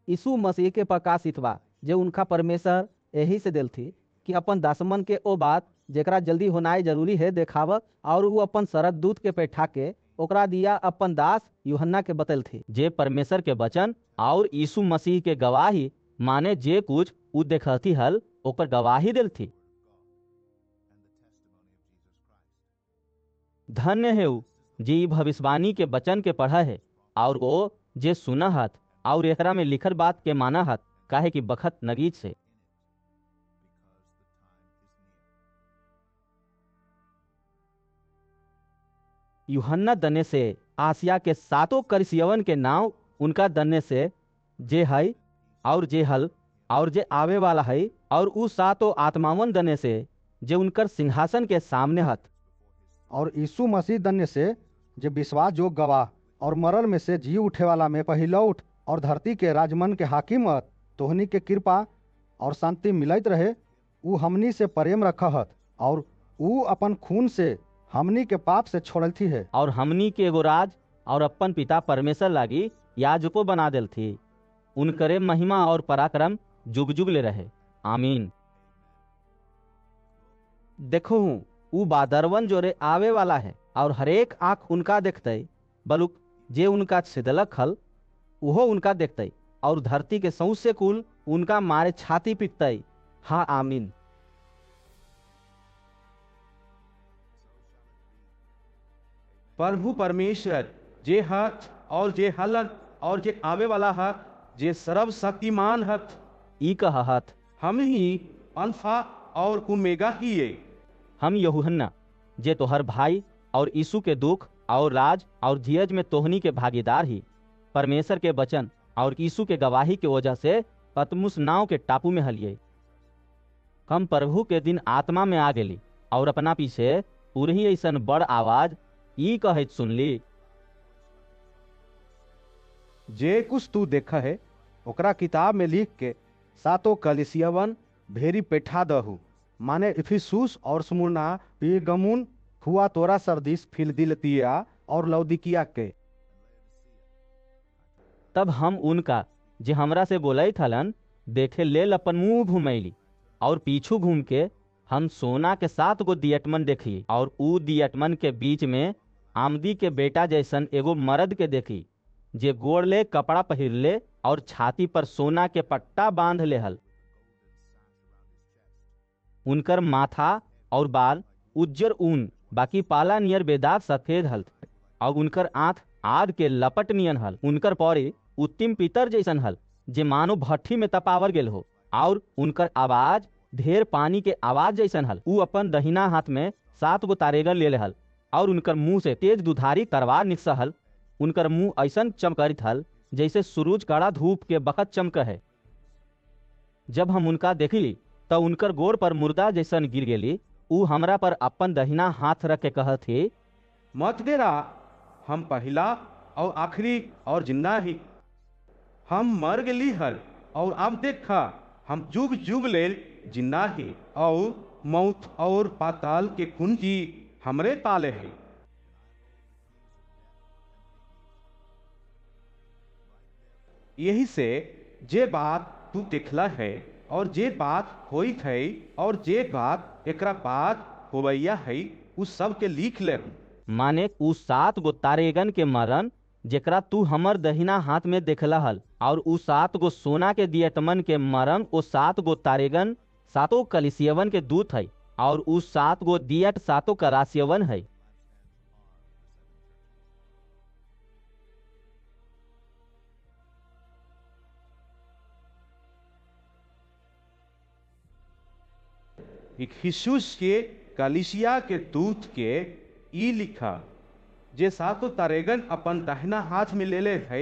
यीशु मसीह के प्रकाशित बा जे उनका परमेश्वर यही से दिल थी कि अपन दासमन के ओ बात जेकरा जल्दी होनाई जरूरी है देखाव, और वो अपन सरद दूत के बैठा के ओकरा दिया अपन दास यूहन्ना के बतल थी, जे परमेश्वर के वचन और यीशु मसीह के गवाही माने जे कुछ उ देखती हल ओकर गवाही दिल थी। धन्य है उ जे ई भविष्यवाणी के वचन के पढ़ा है और वो जे सुना हत और एकरा में लिखल बात के माना हत, काहे कि बखत नगीच से। यूहन्ना दने से आसिया के सातों करिसियवन के नाव उनका दने से जे है और जे हल और जे आवे वाला है, और उ सातों आत्मावन दने से जे उनकर सिंहासन के सामने हत। और यीशु मसीह दन्य से जे विश्वास जो गवाह और मरल में से जी उठे वाला में पहिलौठ और धरती के राजमन के हाकिमत तोहनी के कृपा और शांति मिलत रहे। उ हमनी से प्रेम रखत और उ अपन खून से हमनी के पाप से छोड़ती है, और हमनी के एगो राज और अपन पिता परमेश्वर लागी याजको बना दिल थी। उनकरे महिमा और पराक्रम जुग जुग ले रहे, आमीन। देखो हूँ उ बादरवन जोरे आवे वाला है, और हरेक आंख उनका देखते, बलुक जे उनका सिदलक हल उहो उनका देखते, और धरती के सौसे कुल उनका मारे छाती पीटते। हाँ, आमीन। प्रभु परमेश्वर जे हत और जे हलन और जे आवे वाला हत, जे सर्वशक्तिमान हत, ई कहत, हम ही अल्फा और ओमेगा हिये। हम यूहन्ना जे तोहर भाई और यीशु के दुख और राज और धीरज में तोहनी के भागीदार ही परमेश्वर के वचन और यीशु के गवाही के वजह से पतमुस नाव के टापू में हलिए। हम प्रभु के दिन आत्मा में आ गेली और अपना पीछे पूरी ऐसन बड़ आवाज ई कहत सुनली, जे कुछ तू देखा है ओकरा किताब में लिख के सातों कलिसियवन भेरी पेठा दहु, माने इफिसुस और स्मुरना, पेरगमुन, थुआतोरा, सरदीस, फिलदिलतिया और लौदीकिया के। तब हम उनका जे हमरा से बोले थलन देखे लेल अपन मुंह घुमैली, और पीछू घूम के हम सोना के 7 गो दियटमन देखी, और ऊ दियटमन के बीच में आमदी के बेटा जैसन एगो मर्द के देखी, जे गोड़ ले कपड़ा पहिरले और छाती पर सोना के पट्टा बांध ले हल। उनकर माथा और बाल उज्जर ऊन बाकी पाला नियर बेदाग सफेद हल, और उनकर आंख आग के लपट नियन हल। उनकर पौरी उत्तिम पीतर जैसन हल, जे मानो भट्ठी में तपावर गेल हो, और उनकर आवाज ढेर पानी के आवाज जैसन हल। ऊ अपन दहिना हाथ में 7 गो तारेगन ले हल, और उनकर मुंह से तेज दुधारी तलवार निकसा हल। उनकर मुंह ऐसन चमकरित हल जैसे सूरज कड़ा धूप के बखत चमक है। जब हम उनका देखली तो उनकर गोड़ पर मुर्दा जैसन गिर गेली। ऊ हमरा पर अपन दहिना हाथ रख के कहत हे, मत डेरा, हम पहला और आखिरी और जिंदा ही। हम मर गेली हल और अब देखा हम जुग जुग लेल जिंदा ही, और मौत और पाताल के कुंजी हमरे ताले है। यही से जे बात तू देखला है और जे बात होई है और जे बात एकरा बाद होवैया है उ सब के लिख ले। माने उ 7 गो तारेगन के मरण जेकरा तू हमर दहिना हाथ में देखला हल, और उ 7 गो सोना के दियतमन के मरण ओ 7 गो तारेगन सातों कलिसियवन के दूत है, और उ 7 गो दियट सातों करासियवन है। इफिसुस के कलिसिया के दूत के ई लिखा, जे सातों तारेगन अपन दाहिना हाथ में ले ले है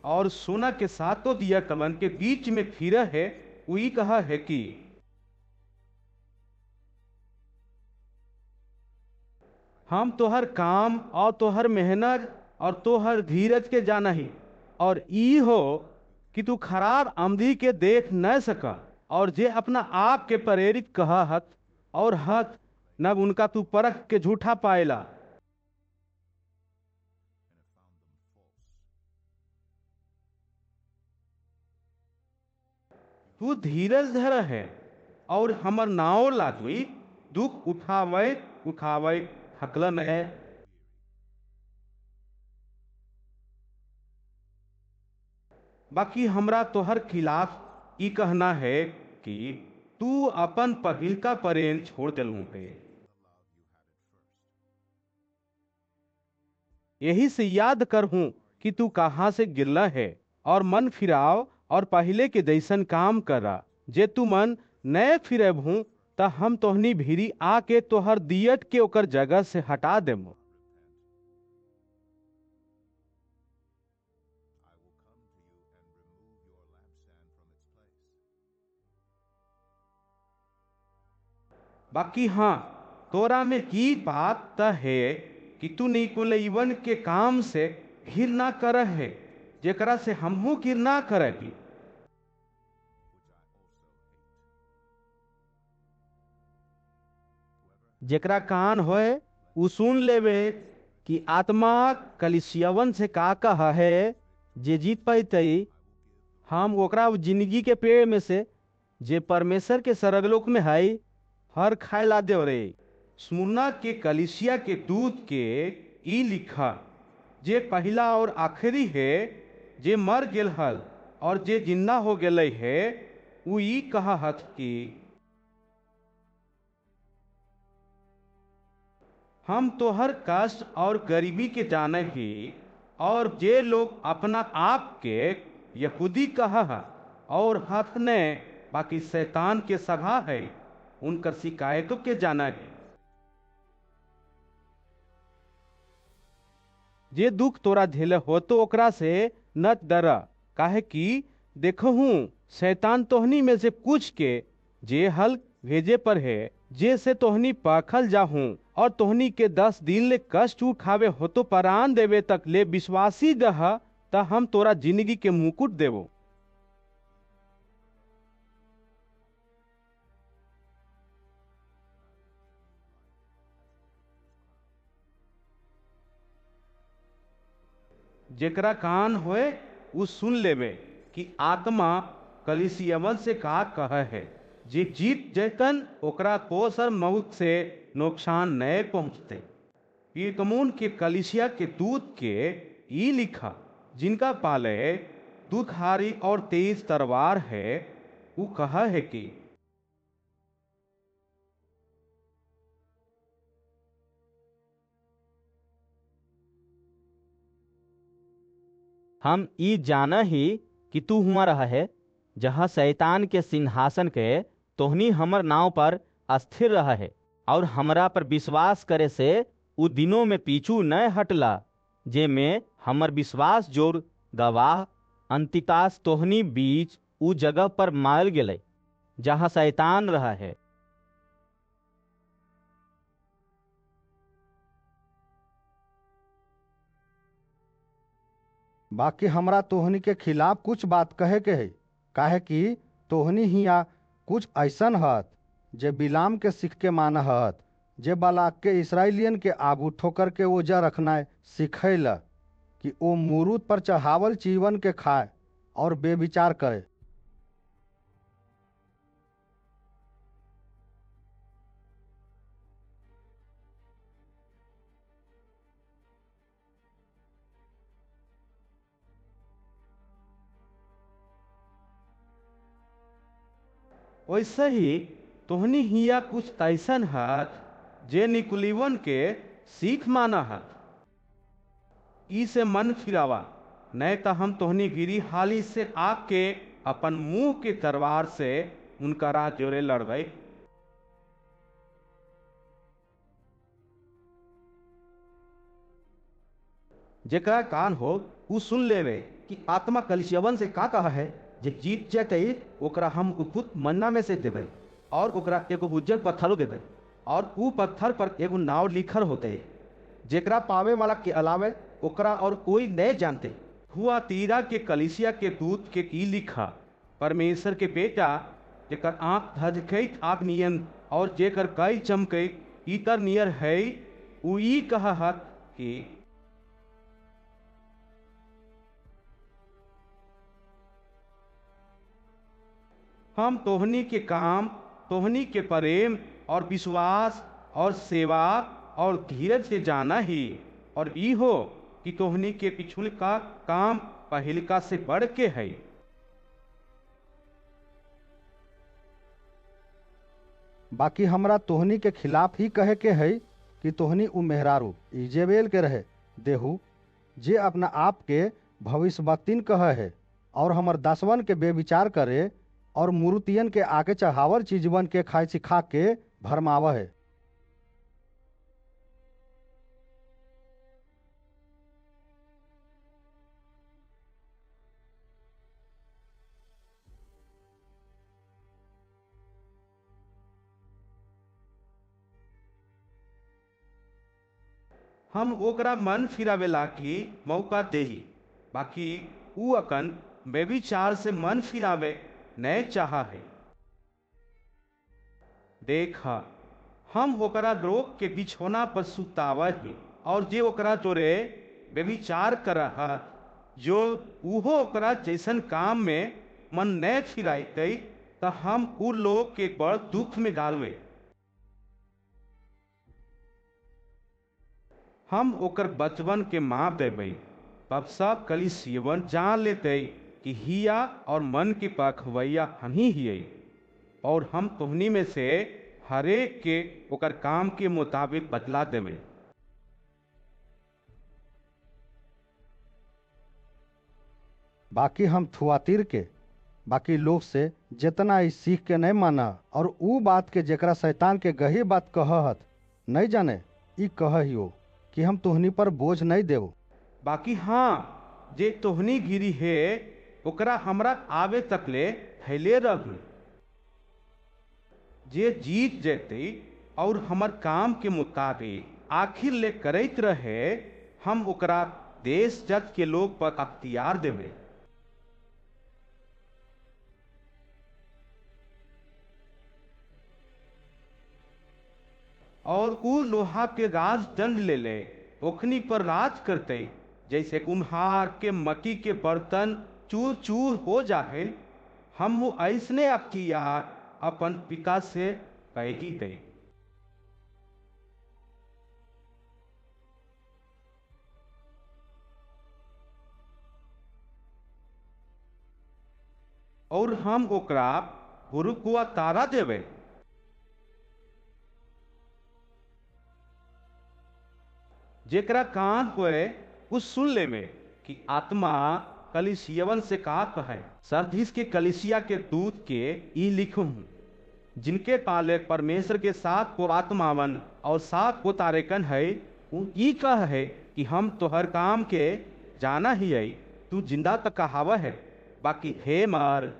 और सोना के सातों दिया कमन के बीच में फिरा है। वही कहा है कि हम तोहर काम और तोहर मेहनत और तोहर धीरज के जाना ही, और ई हो कि तू खराब आमदी के देख न सका, और जे अपना आप के प्रेरित कहा हत और हत नब उनका तू परख के झूठा पाएला। तू धीरज धर है और हमर नाव लागवी दुख उठावे उठावे हकलन है। बाकी हमरा तोहर खिलाफ ई कहना है कि तू अपन पहिलका प्रेम छोड़ देलू है। यही से याद करहूं कि तू कहाँ से गिरला है और मन फिराव और पहले के जैसन काम करा। जे तू मन नए फिरेबहू त हम तोहनी भीरी आके तोहर दियट के ओकर जगह से हटा देमो। बाकी हाँ, तोरा में की बात त है कि तू निकुलवन के काम से घृणा करह है, जेकरा से हमहू घृणा करेगी। जेकरा कान होए उ सुन लेवे कि आत्मा कलिसियवन से का कहा है। जे जीत पाते हम ओकरा जिंदगी के पेड़ में से जे परमेश्वर के सरगलोक में है हर खाए ला दे रे। स्मुरना के कलिसिया के दूत के ई लिखा, जे पहला और आखिरी है, जे मर गेल हल और जे जिंदा हो गेले है, उ ई कहा हथ कि हम तोहर कष्ट और गरीबी के जाने ही, और जे लोग अपना आप के यहूदी कहा और हाथ ने बाकी शैतान के सभा है, उनकर शिकायतों के जाना है। जे दुख तोरा झेले हो तो ओकरा से न डरा, काहे कि देखहूं शैतान तोहनी में से कुछ के जे हल भेजे पर है, जे से तोहनी पाखल जाहूं और तोहनी के 10 दिन ले कष्ट उठावे हो तो परान देवे तक ले विश्वासी दह त हम तोरा जिंदगी के मुकुट देवो। जेकरा कान होए उ सुन लेवे कि आत्मा कलिसियवन से का कह है। जे जीत जैतन ओकरा कोस और मौत से नुकसान नहीं पहुंचते। ये कमून के कलिसिया के दूत के ई लिखा, जिनका पाले दुधारी और तेज तलवार है, वो कहा है कि हम ई जाना ही कि तू हुआ रहा है, जहाँ शैतान के सिंहासन के तोहनी हमर नाव पर अस्थिर रहा है और हमरा पर विश्वास करे से उ दिनों में पीछू न हटला, जे में हमर विश्वास जोर गवाह अंतितास तोहनी बीच उ जगह पर मायल गेले जहाँ शैतान रहा है। बाकी हमरा तोहनी के खिलाफ कुछ बात कहे के है, काहे कि तोहनी हिया कुछ ऐसन हत जे बिलाम के सीख के मान हत, जे बालाक के इसराइलियन के आगू ठोकर के ओजा रखना सिखैल कि ओ मुरूद पर चढ़ावल चीवन के खाए और बेविचार करे। वैसे ही तोहनी हिया कुछ ऐसन हत जे निकुलीवन के सीख माना हत। ई से मन फिरावा, नहीं तो हम तोहनी गिरी हाली से आके अपन मुंह के तलवार से उनका राह जोरे लड़बे। जेकरा कान हो उ सुन लेवे कि आत्मा कलिसियवन से का कहा है। जे जीत जाते ओकरा हम उकुत मन्ना में से देवे और ओकरा एगो उज्जर पत्थरों देवे और उ पत्थर पर एगो नाव लिखल होते, जेकरा पावे वाला के अलावे ओकरा और कोई नहीं जानते। हुआ तीरा के कलिसिया के दूत के की लिखा, परमेश्वर के बेटा जेकर आंख धधकै आग नियन और जेकर कई चमके इतर नियर है, उ ई कहा हत कि हम तोहनी के काम, तोहनी के प्रेम और विश्वास और सेवा और धीरज से जाना ही, और ई हो कि तोहनी के पिछुल का काम पहिलका से बढ़ के है। बाकी हमरा तोहनी के खिलाफ ही कहे के है कि तोहनी उ मेहरारू इजेबेल के रहे देहू, जे अपना आप के भविष्यवक्तिन कहे है और हमर दासवन के बेविचार करे और मूर्तियन के आगे चढ़ावर चीजवन के खाए सिखा के भरमाव है। हम ओकरा मन फिरावेला की मौका देही, बाकी ऊ अकन बेविचार से मन फिरावे नहीं चाहा है। देखा, हम ओकरा रोग के बिछौना पर सुतावही, और जे ओकरा तोरे बेविचार करहा, जो उहो ओकरा जैसन काम में मन नहीं फिराइते, त हम उ लोग के बड़ दुख में डालवे। हम ओकर बचवन के माप देवे, तब सब कलीसियवन जान लेते कि हिया और मन की पखवैया हम ही हिये, और हम तोहनी में से हरेक के ओकर काम के मुताबिक बदला देवे। बाकी हम थुआतीर के बाकी लोग से जितना इस सीख के नहीं माना और ऊ बात के जेकरा शैतान के गही बात कहत नहीं जाने, ई कहियो कि हम तोहनी पर बोझ नहीं देव। बाकी हाँ, जे तोहनी गिरी है ओकरा हमरा आवे तकले फैले रही। जे जीत जेते और हमर काम के मुताबिक आखिर ले करैत रहे, हम ओकरा देश जत के लोग पर अख्तियार देवे। और उ लोहा के राज दंड ले ले ओखनी पर राज करते, जैसे कुम्हार के मट्टी के बर्तन चूर चूर हो जाए, हम वो ऐसने अख्तियार अपन पिता से पैगी दे। और हम ओकरा हुरुकुआ तारा देवे। जेकरा कान होए उस सुन ले में कि आत्मा कलिसियवन से का कहे। सरदीस के कलिसिया के दूत के ई लिखूं, जिनके पाले परमेश्वर के 7 को आत्मावन और 7 को तारेकन है, ई कह है कि हम तोहर काम के जाना ही है, तू जिंदा तक कहावा है, बाकी हे मार।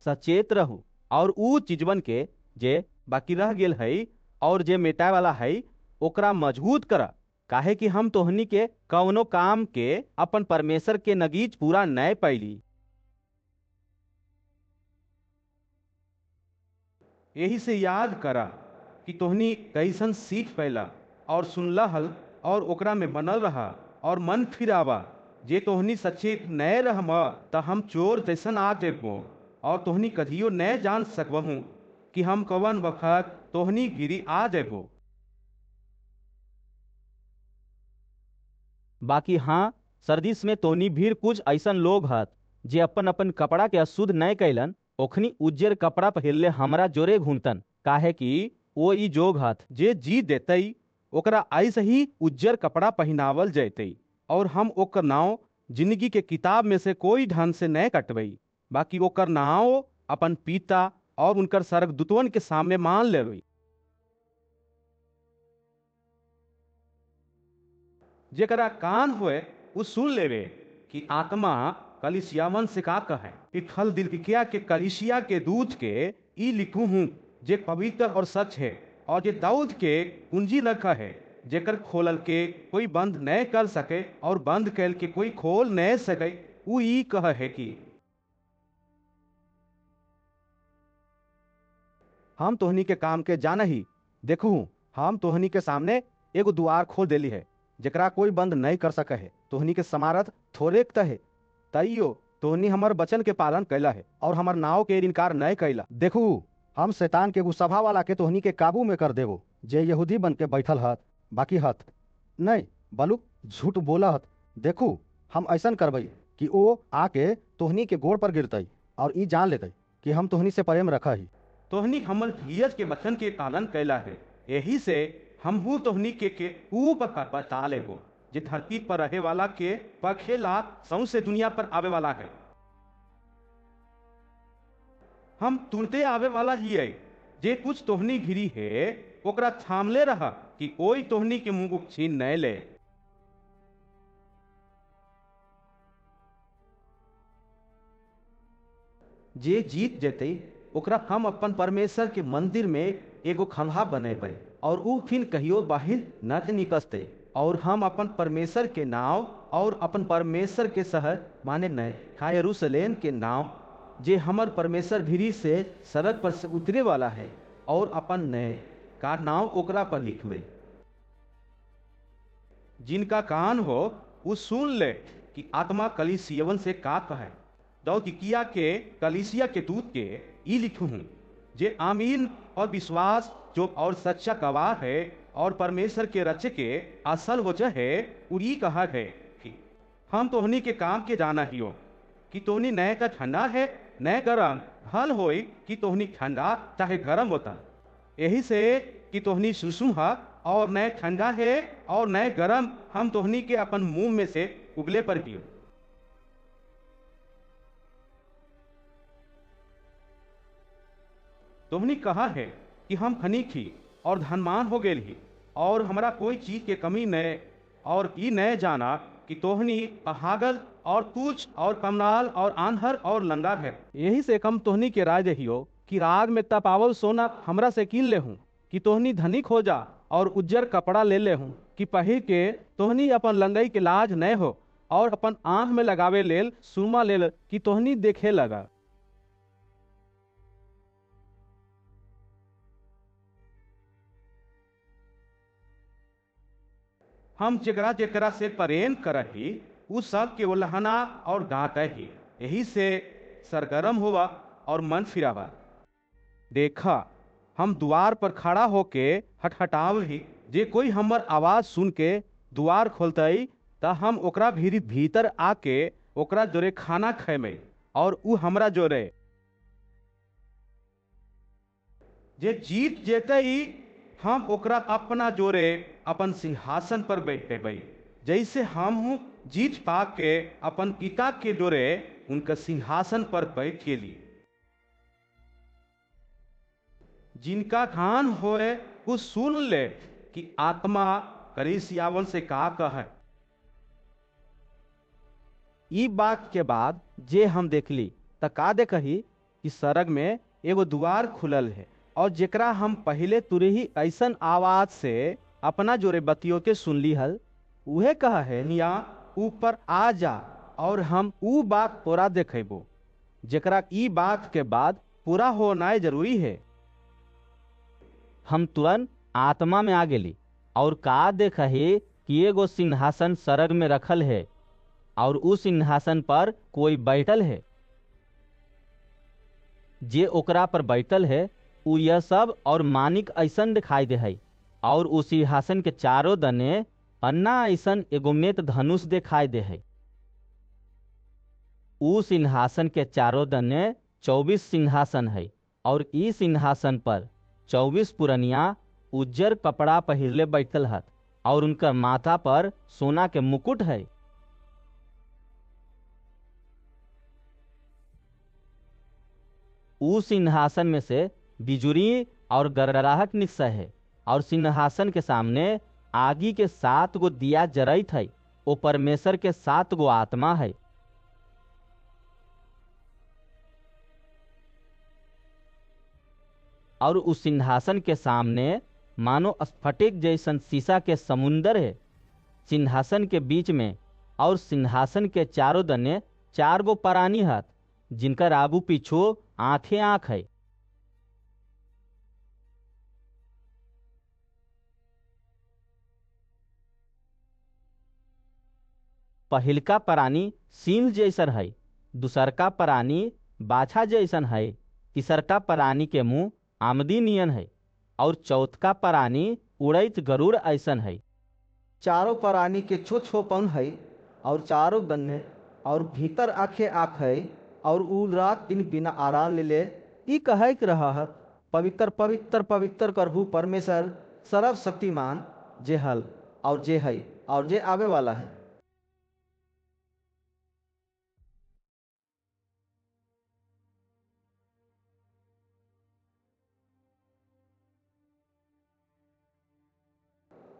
सचेत रहू और ऊ चीजवन के जे बाकी रह गेल है और जे मिटाए वाला है ओकरा मजबूत करा, काहे कि हम तोहनी के कौनो काम के अपन परमेश्वर के नगीच पूरा नहीं पैली। यही से याद करा कि तोहनी कैसन सीख पैला और सुनला हल और ओकरा में बनल रहा और मन फिरावा। जे तोहनी सचेत नहीं रहमा त हम चोर जैसन आ देबो और तोहनी कधियो नहीं जान सकबहू कि हम कवन वक्त तोहनी गिरी आ देबो। बाकी हाँ, सरदीस में तोनी भीड़ कुछ ऐसन लोग हत जे अपन अपन कपड़ा के अशुद्ध नहीं कैलन, ओखनी उज्जर कपड़ा पहिरले हमरा जोरे घूमतन, काहे कि वो ई जोग हत। जे जी देतई ओकरा ऐसे ही उज्जर कपड़ा पहनावल जैतई, और हम ओकर नाव जिंदगी के किताब में से कोई ढंग से नहीं कटबई, बाकी ओकर नाव अपन पिता और उनकर स्वर्गदूतवन के सामने मान लेबई। जेकरा कान होए वो सुन लेवे कि आत्मा कलिसियावन से का कहे। कि फल दिलकिया के कलिसिया के दूत के ई लिखूं हूँ, जे पवित्र और सच है, और जे दाऊद के कुंजी रखा है, जेकर खोलल के कोई बंद नहीं कर सके और बंद कैल के कोई खोल नहीं सके। वो ई कह है कि हम तोहनी के काम के जाना ही देखू हम तोहनी के सामने एगो द्वार खोल देली है जेकरा कोई बंद नहीं कर सके है। तोहनी के समारथ थोड़े है, तैयो तोहनी हमर वचन के पालन कैला है और हमर नाव के इनकार नहीं कैला। देखू, हम शैतान के एगो सभा वाला के तोहनी के काबू में कर देबो, जे यहूदी बन के बैठल हत, बाकी हत नहीं बलुक झूठ बोला हत। देखू, हम ऐसन करबई कि ओ आके तोहनी के गोड़ पर गिरतई और ई जान लेतई कि हम तोहनी से प्रेम रखा ही। तोहनी हमर धीरज के वचन के पालन कैला है, यही से हमहू तोहनी के ऊपर बता लेगो जे धरती पर रहे वाला के पखेला सौंसे दुनिया पर आवे वाला है। हम तुरते आवे वाला ही है, जे कुछ तोहनी घिरी है ओकरा थामले रहा कि कोई तोहनी के मुंह छीन नहीं ले। जे जीत जेते ओकरा हम अपन परमेश्वर के मंदिर में एगो खंभा बनेबै और ऊ फिर कहियो बाहर न निकलते। और हम अपन परमेश्वर के नाव और अपन परमेश्वर के शहर माने नए यरूशलेम के नाव जे हमर परमेश्वर भीरी से सड़क पर से उतरे वाला है और अपन नए का नाव ओकरा पर लिखबे। जिनका कान हो वो सुन ले कि आत्मा कलीसियवन से का कहे। दौतिकिया के कलीसिया के दूत के ई लिखू हूँ, जे आमीन और विश्वास जो और सच्चा गवाह है और परमेश्वर के रचे के असल वजह है। उरी कहा है कि हम तोहनी के काम के जाना ही हो कि तोहनी नए का ठंडा है नए गरम, हल होई कि तोहनी ठंडा चाहे गरम होता। यही से कि तोहनी सुसुम है और नए ठंडा है और नए गरम हम तोहनी के अपन मुंह में से उगले पर पियो। तोहनी कहा है कि हम खनिक ही और धनवान हो गए ही और हमारा कोई चीज के कमी नहीं, और ई नए जाना कि तोहनी अहागल और कुछ और कमनाल और आंधर और लंगा है। यही से कम तोहनी के राय रहियो कि राग में तपावल सोना हमरा से कीन ले हूँ कि तोहनी धनिक हो जा और उज्जर कपड़ा ले हूँ कि पहिर के तोहनी अपन लंगई के लाज न हो और अपन आंख में लगावे लेल सुरमा लेल कि तोहनी देखे लगा। हम जेकरा जेकरा से प्रेम करही उ सब के उल्हना और डांट ही। यही से सरगरम हुआ और मन फिरावा। देखा, हम द्वार पर खड़ा होके हटहटाव ही, जे कोई हमर आवाज सुन के द्वार खोलतई त हम ओकरा भीतर आके ओकरा जोरे खाना खेमे और उ हमरा जोरे। जे जीत जेतई हम ओकरा अपना जोरे अपन सिंहासन पर बैठेबै, जैसे हम जीत पा के अपन पिता के जोरे उनका सिंहासन पर बैठ गेली। जिनका कान होए वो सुन ले कि आत्मा कलीसियावन से का कहे। ई बात के बाद जे हम देखली त का देखही कि सरग में एगो द्वार खुलल है और जेकरा हम पहले तुरे ही ऐसन आवाज से अपना जोरे बतियोते सुनली हल, उहे कहा है निया ऊपर आ जा और हम ऊ बात तोरा देखेबो जेकरा ई बात के बाद पूरा होना जरूरी है। हम तुरंत आत्मा में आ गेली और का देखही कि एगो सिंहासन सरग में रखल है और उस सिंहासन पर कोई बैठल है। जे ओकरा पर बैठल है उ यह सब और मानिक ऐसन दिखाई दे है और उस सिंहासन के चारों दने अन्ना ऐसन एगो मेत धनुष दिखाई दे है। उ सिंहासन के चारों दने 24 सिंहासन है और ई सिंहासन पर 24 पुरनिया उज्जर कपड़ा पहिरले बैठल हत और उनका माथा पर सोना के मुकुट है। उ सिंहासन में से बिजुरी और गड़गड़ाहट निकसा है और सिंहासन के सामने आगी के 7 गो दिया जरैत है। ओ परमेश्वर के 7 गो आत्मा है। और उस सिंहासन के सामने मानो स्फटिक जैसन शीशा के समुंदर है। सिंहासन के बीच में और सिंहासन के चारों दने 4 गो प्राणी हत जिनकर आगू पीछू आंखें आंख है। पहिलका प्राणी सिंह जैसन है, दूसरका प्राणी बाछा जैसन है, तीसरका प्राणी के मुंह आमदी नियन है, और चौथका प्राणी उड़ैत गरुड़ ऐसन है। चारों प्राणी के छो छो पौन है और चारों गन्ने और भीतर आखे आँख है और उ रात दिन बिना आराम ले ई कहे के रहा है, पवित्र पवित्र पवित्र प्रभु परमेश्वर सर्वशक्तिमान जे हल और जे है और जे आवे वाला है।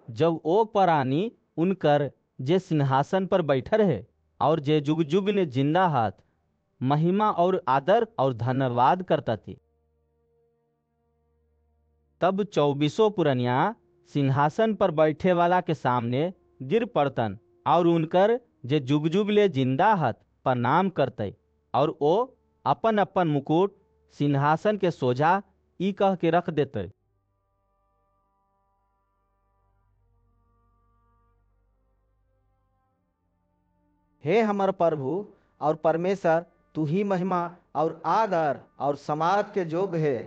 जब ओ प्राणी उनकर जे सिंहासन पर बैठे रहे और जे जुग जुग ने जिंदा हाथ महिमा और आदर और धन्यवाद करता थी, तब 24 पुरनिया सिंहासन पर बैठे वाला के सामने गिर पड़तन और उनकर जे जुग जुग ले जिंदा हाथ प्रणाम करते, और ओ अपन अपन मुकुट सिंहासन के सोझा ई कह के रख देते, हे हमर प्रभु और परमेश्वर, तू ही महिमा और आदर और समाज के जोग है,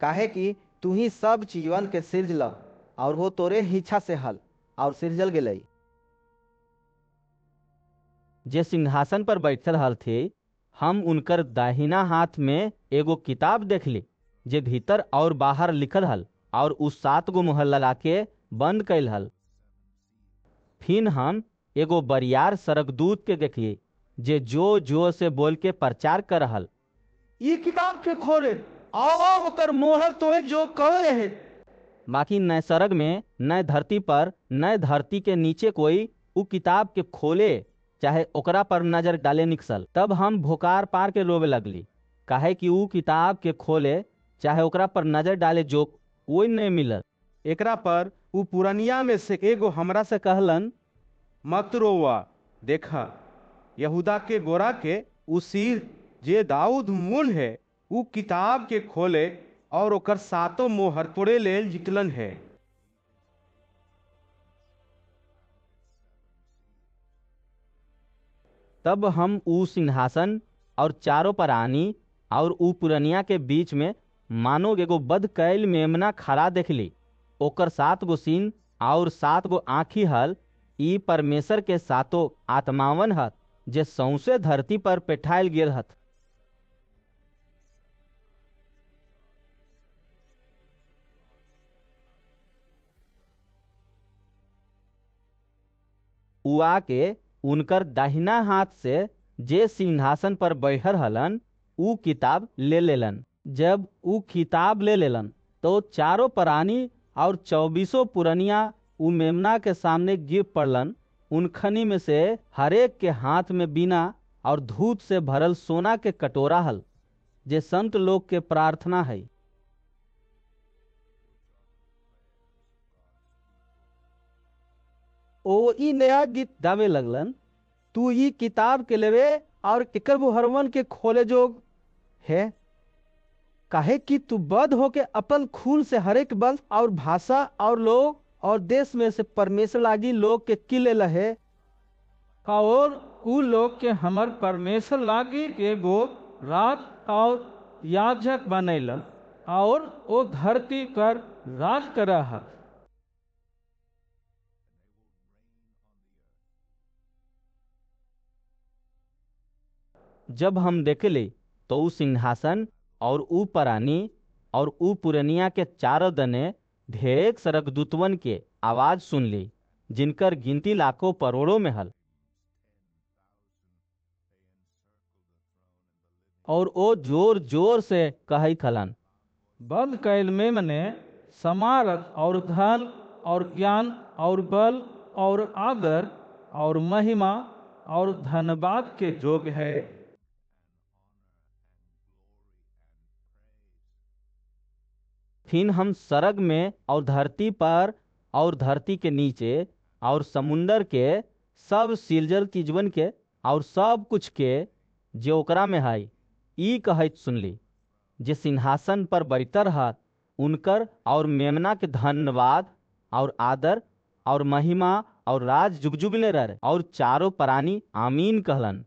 काहे कि तू ही सब जीवन के सृजल और वो तोरे इच्छा से हल और सृजल गेलई। जे सिंहासन पर बैठल हल थे, हम उनकर दाहिना हाथ में एगो किताब देखली जे भीतर और बाहर लिखल हल और उस 7 गो मुहर लगा के बंद कैल हल। फिर हम एगो बरियार सरकदूत के देखिए जे जो जो से बोल के प्रचार कर रहल, ई किताब के खोले आओ ओकर मोहर तोड़ जो कहे है। बाकी न सरग में न धरती पर न धरती के नीचे कोई उ किताब के खोले चाहे ओकरा पर नजर डाले निकसल। तब हम भोकार पार के रोवे लगली, काहे कि उ किताब के खोले चाहे ओकरा पर नजर डाले जो कोई नहीं मिलल। एकरा पर उ पुरनिया में से एगो हमरा से कहलन, मत रोवा, देखा यहूदा के गोरा के उ सिर जे दाऊद मूल है उ किताब के खोले और ओकर 7 मोहर तोड़े लेल जितलन है। तब हम उ सिंहासन और चारों प्राणी और उ पुरनिया के बीच में मानो एगो बध कैल मेमना खड़ा देखली। ओकर 7 गो सीन और 7 गो आँखी हल। ई परमेश्वर के 7 आत्मावन हत जे सौंसे धरती पर पेठायल गेल हत। उआ के उनकर दाहिना हाथ से जे सिंहासन पर बैठल हलन उ किताब ले लेलन। जब उ किताब ले लेलन तो चारों प्राणी और 24 पुरनिया उ मेमना के सामने गिर पड़लन। उनखनी में से हरेक के हाथ में बीना और धूत से भरल सोना के कटोरा हल जे संत लोग के प्रार्थना है। ओ ई नया गीत गावे लगलन, तू ई किताब के लेवे और केकर मुहरवन के खोले जोग है, काहे कि तू बद होके अपन खून से हरेक वंश और भाषा और लोग और देश में से परमेश्वर लागी लोग के किले लहे, और उ लोग के हमर परमेश्वर लागी एगो राज और याजक बनैलन और ओ धरती पर राज करऽ है। जब हम देखले तो उ सिंहासन और उ प्राणी और उ पुरनिया के चारों दने ढेर सरकदूतवन के आवाज सुनली जिनकर गिनती लाखों करोड़ों में हल। और ओ जोर जोर से कहत हलन, बद कैल मेमने समारत और धन और ज्ञान और बल और आदर और महिमा और धन्यवाद के जोग है। फिर हम सरग में और धरती पर और धरती के नीचे और समुंदर के सब सिरजल चीजवन के और सब कुछ के जे ओकरा में है ई कहत सुनली, जे सिंहासन पर बैठल रहत उनकर और मेमना के धन्यवाद और आदर और महिमा और राज जुग जुग ले रहे और चारों प्राणी आमीन कहलन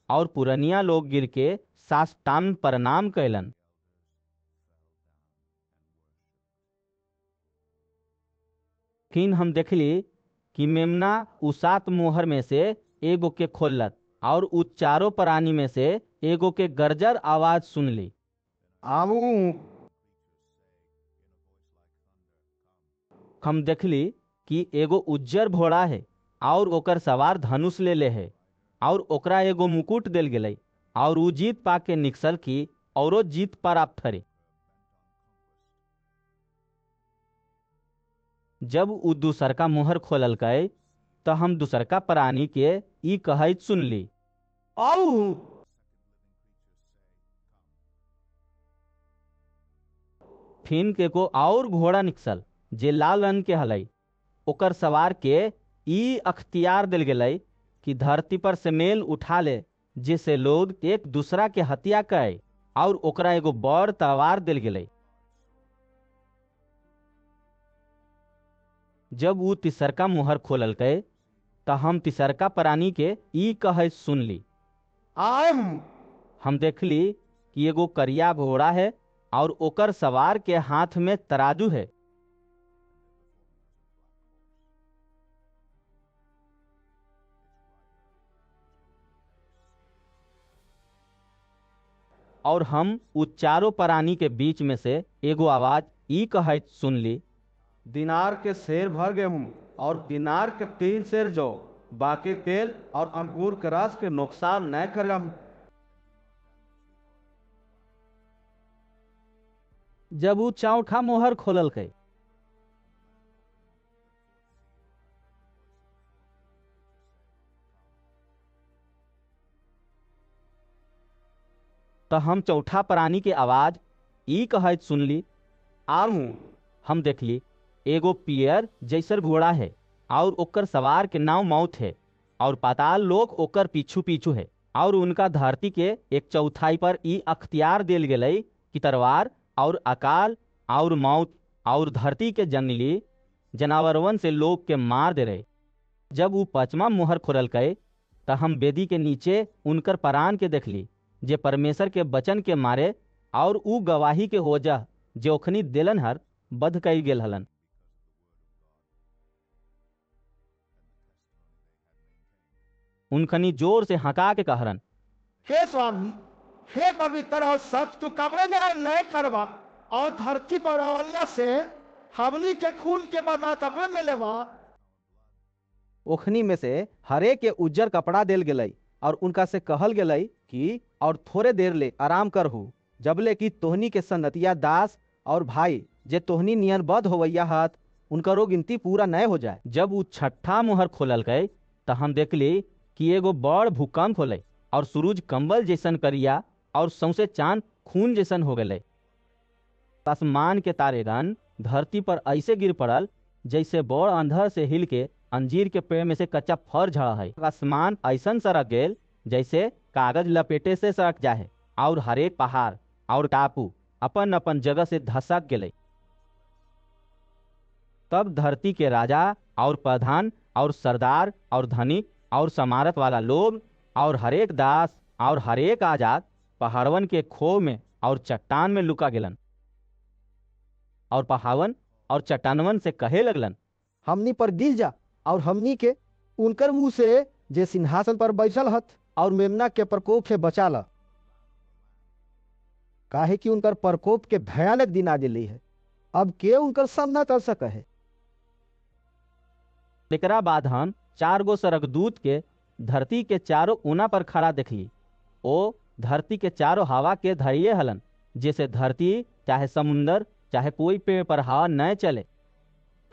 और पुरनिया लोग गिर के साष्टांग प्रणाम कैलन। फिर हम देखली कि मेमना उ 7 मोहर में से एगो के खोलत और उ चारों प्राणी में से एगो के गरजर आवाज सुनली। आऊ हम देखली कि एगो उज्जर घोड़ा है और ओकर सवार धनुष ले है और ओकरा एगो मुकुट देल गेलै और उ जीत पा के निकसल की औरो जीत प्राप्त करे। जब उ दूसरका मोहर खोललकै तो हम दूसरका प्राणी के ई कहैत सुनली, आऊ। फिन के को और घोड़ा निकसल जे लाल रंग के हलै। ओकर सवार के ई अख्तियार दिल गेलै कि धरती पर से मेल उठा ले, जिससे लोग एक दूसरा के हत्या करे और ओकरा एगो बड़ तलवार दिल गेलै। जब उ तिसरका मोहर खोललकै तो हम तिसरका प्राणी के ई कहैत सुनली, आयम। हम देखली कि एगो करिया घोड़ा है और ओकर सवार के हाथ में तराजू है। और हम उ चारों प्राणी के बीच में से एगो आवाज ई कहैत सुनली, दिनार के शेर भर गेहूं और दिनार के 3 शेर जो बाकी तेल और अंगूर के रस के नुकसान न करम। जब उ चौथा मोहर खोललकै तो हम चौथा प्राणी के आवाज ई कहैत सुनली, आऊ। हम देखली एगो पियर जैसर घोड़ा है और ओकर सवार के नाव मौत है और पाताल लोक ओकर पीछू पीछू है और उनका धरती के 1/4 पर ई अख्तियार देल गेलै कि तलवार और अकाल और मौत और धरती के जंगली जानवरवन से लोग के मार दे रहे। जब उ 5वां मोहर खोललकै तो हम वेदी के नीचे उनकर प्राण के देखली जे परमेश्वर के वचन के मारे और उ गवाही के होजा जे ओखनी देलन हर बध कई गेल हलन। उनखनी जोर से हका के कहरन, हे स्वामी, हे पवित्र और सच, तू कमरे में नहीं करवा और धरती पर अवल्या से हमनी के खून के बदला तबे मिलेवा। ओखनी में से हरे के उज्जर कपड़ा देल गेलै और उनका से कहल गेलै कि और थोड़े देर ले आराम करहु, जबले कि तोहनी के सनतिया दास और भाई जे तोहनी नियन बद होवैया हाथ उनकरो गिनती पूरा न हो जाए। जब उ 6ठा मोहर खोललकै तो हम देखली कि एगो बड़ भूकंप होलै और सूरज कंबल जैसन करिया और सौंसे चांद खून जैसन हो गेलै। आसमान के तारेगन धरती पर ऐसे गिर पड़ल जैसे बड़ अंधर से हिल के अंजीर के पेड़ में से कच्चा फर झड़ा है। आसमान ऐसन सरक गेल जैसे कागज लपेटे से सरक जाए और हरेक पहाड़ और टापू अपन अपन जगह से धसक गेलै। तब धरती के राजा और प्रधान और सरदार और धनिक और समारत वाला लोग और हरेक दास और हरेक आजाद पहाड़वन के खो में और चट्टान में लुका गेलन और पहाड़वन और चट्टानवन से कहे लगलन, हमनी पर गिर जा और हमनी के उनकर मुंह से जे सिंहासन पर बैठल हत और मेमना के प्रकोप से बचा ल, काहे कि उनकर प्रकोप के भयानक दिन आ गेली है, अब के उनकर सामना कर सके है। एकरा बाद हम 4 गो स्वर्गदूत के धरती के चारों ऊना पर खड़ा देखली। ओ धरती के चारों हवा के धैर्य हलन, जैसे धरती चाहे समुंदर चाहे कोई पेड़ पर हवा न चले।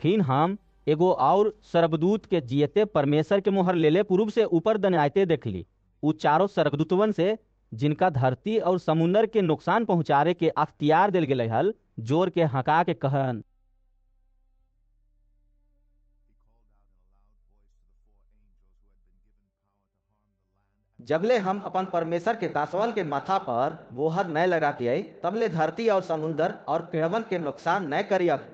फिर हम एगो और स्वर्गदूत के जियते परमेश्वर के मोहर लेले पूर्व से ऊपर दनाते देखली। उ चारों स्वर्गदूतवन से जिनका धरती और समुंदर के नुकसान पहुंचारे के अख्तियार दिल गेल हल, जोर के हका के कहन, जबले हम अपन परमेश्वर के दासवन के माथा पर बोहर न लगातियै, तबले धरती और समुंदर और पेड़वन के नुकसान न करियक।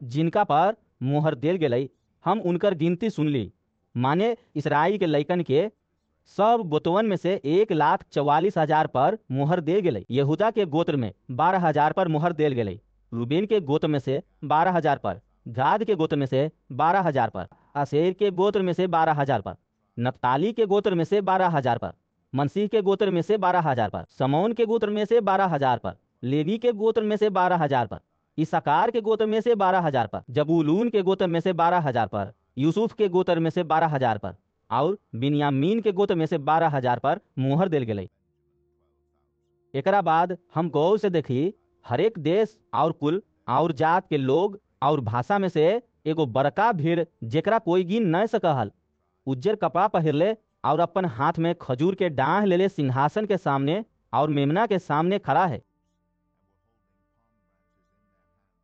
जिनका पर मोहर देल गेलै हम उनकर गिनती सुनली, माने इसराइल के लइकन के सब गोतवन में से 1,44,000 पर मुहर दे गेलै। यहूदा के गोत्र में 12,000 पर मुहर देल गेलै, रूबेन के गोत्र में से 12,000 पर, गाद के गोत्र में से 12,000 पर, आसेर के गोत्र में से 12,000 पर, नप्ताली के गोत्र में से 12,000 पर, मनसीह के गोत्र में से 12,000 पर, समौन के गोत्र में से 12,000 पर, लेवी के गोत्र में से 12,000 पर, इसाकार के गोत्र में से 12,000 पर, जबूलून के गोत्र में से 12,000 पर, यूसुफ के गोत्र में से 12,000 पर, और बिन्यामीन के गोत्र में से 12,000 पर मुहर देल गेलै। एकरा बाद हम गौर से देखी, हरेक देश और कुल और जात के लोग और भाषा में से एगो बड़का भीड़, जेकरा कोई गिन न सकल, उज्जर कपड़ा पहिरले और अपन हाथ में खजूर के डांह लेले सिंहासन के सामने और मेमना के सामने खड़ा है,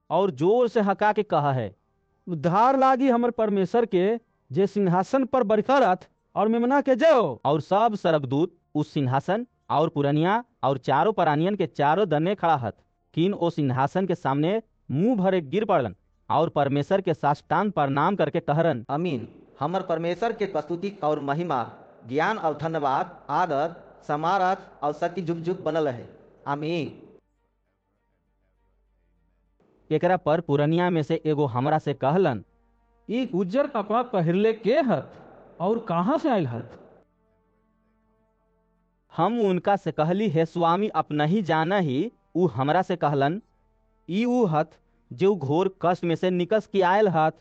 और जोर से हका के कहा है, उद्धार लागी हमर परमेश्वर के जे सिंहासन पर बैठल और मेमना के जय। और सब स्वर्गदूत उस सिंहासन और पुरनिया और चारों प्राणियन के चारों दने खड़ा हत, किन ओ सिंहासन के सामने मुंह भरे गिर पड़लन और परमेश्वर के साष्टांग प्रणाम करके कहरन, अमीन। हमर परमेश्वर के स्तुति और महिमा, ज्ञान और धन्यवाद, आदर, समारथ और सत्य जुग जुग बनल है। आमीन। एकरा पर पुरनिया में से एगो हमरा से कहलन, ई उज्जर कपड़ा पहिरले के हत और कहाँ से आयल हत? हम उनका से कहली, हे स्वामी, अपना ही जाना ही। ऊ हमरा से कहलन, ई ऊ हत जो घोर कष्ट में से निकस के आयल हत।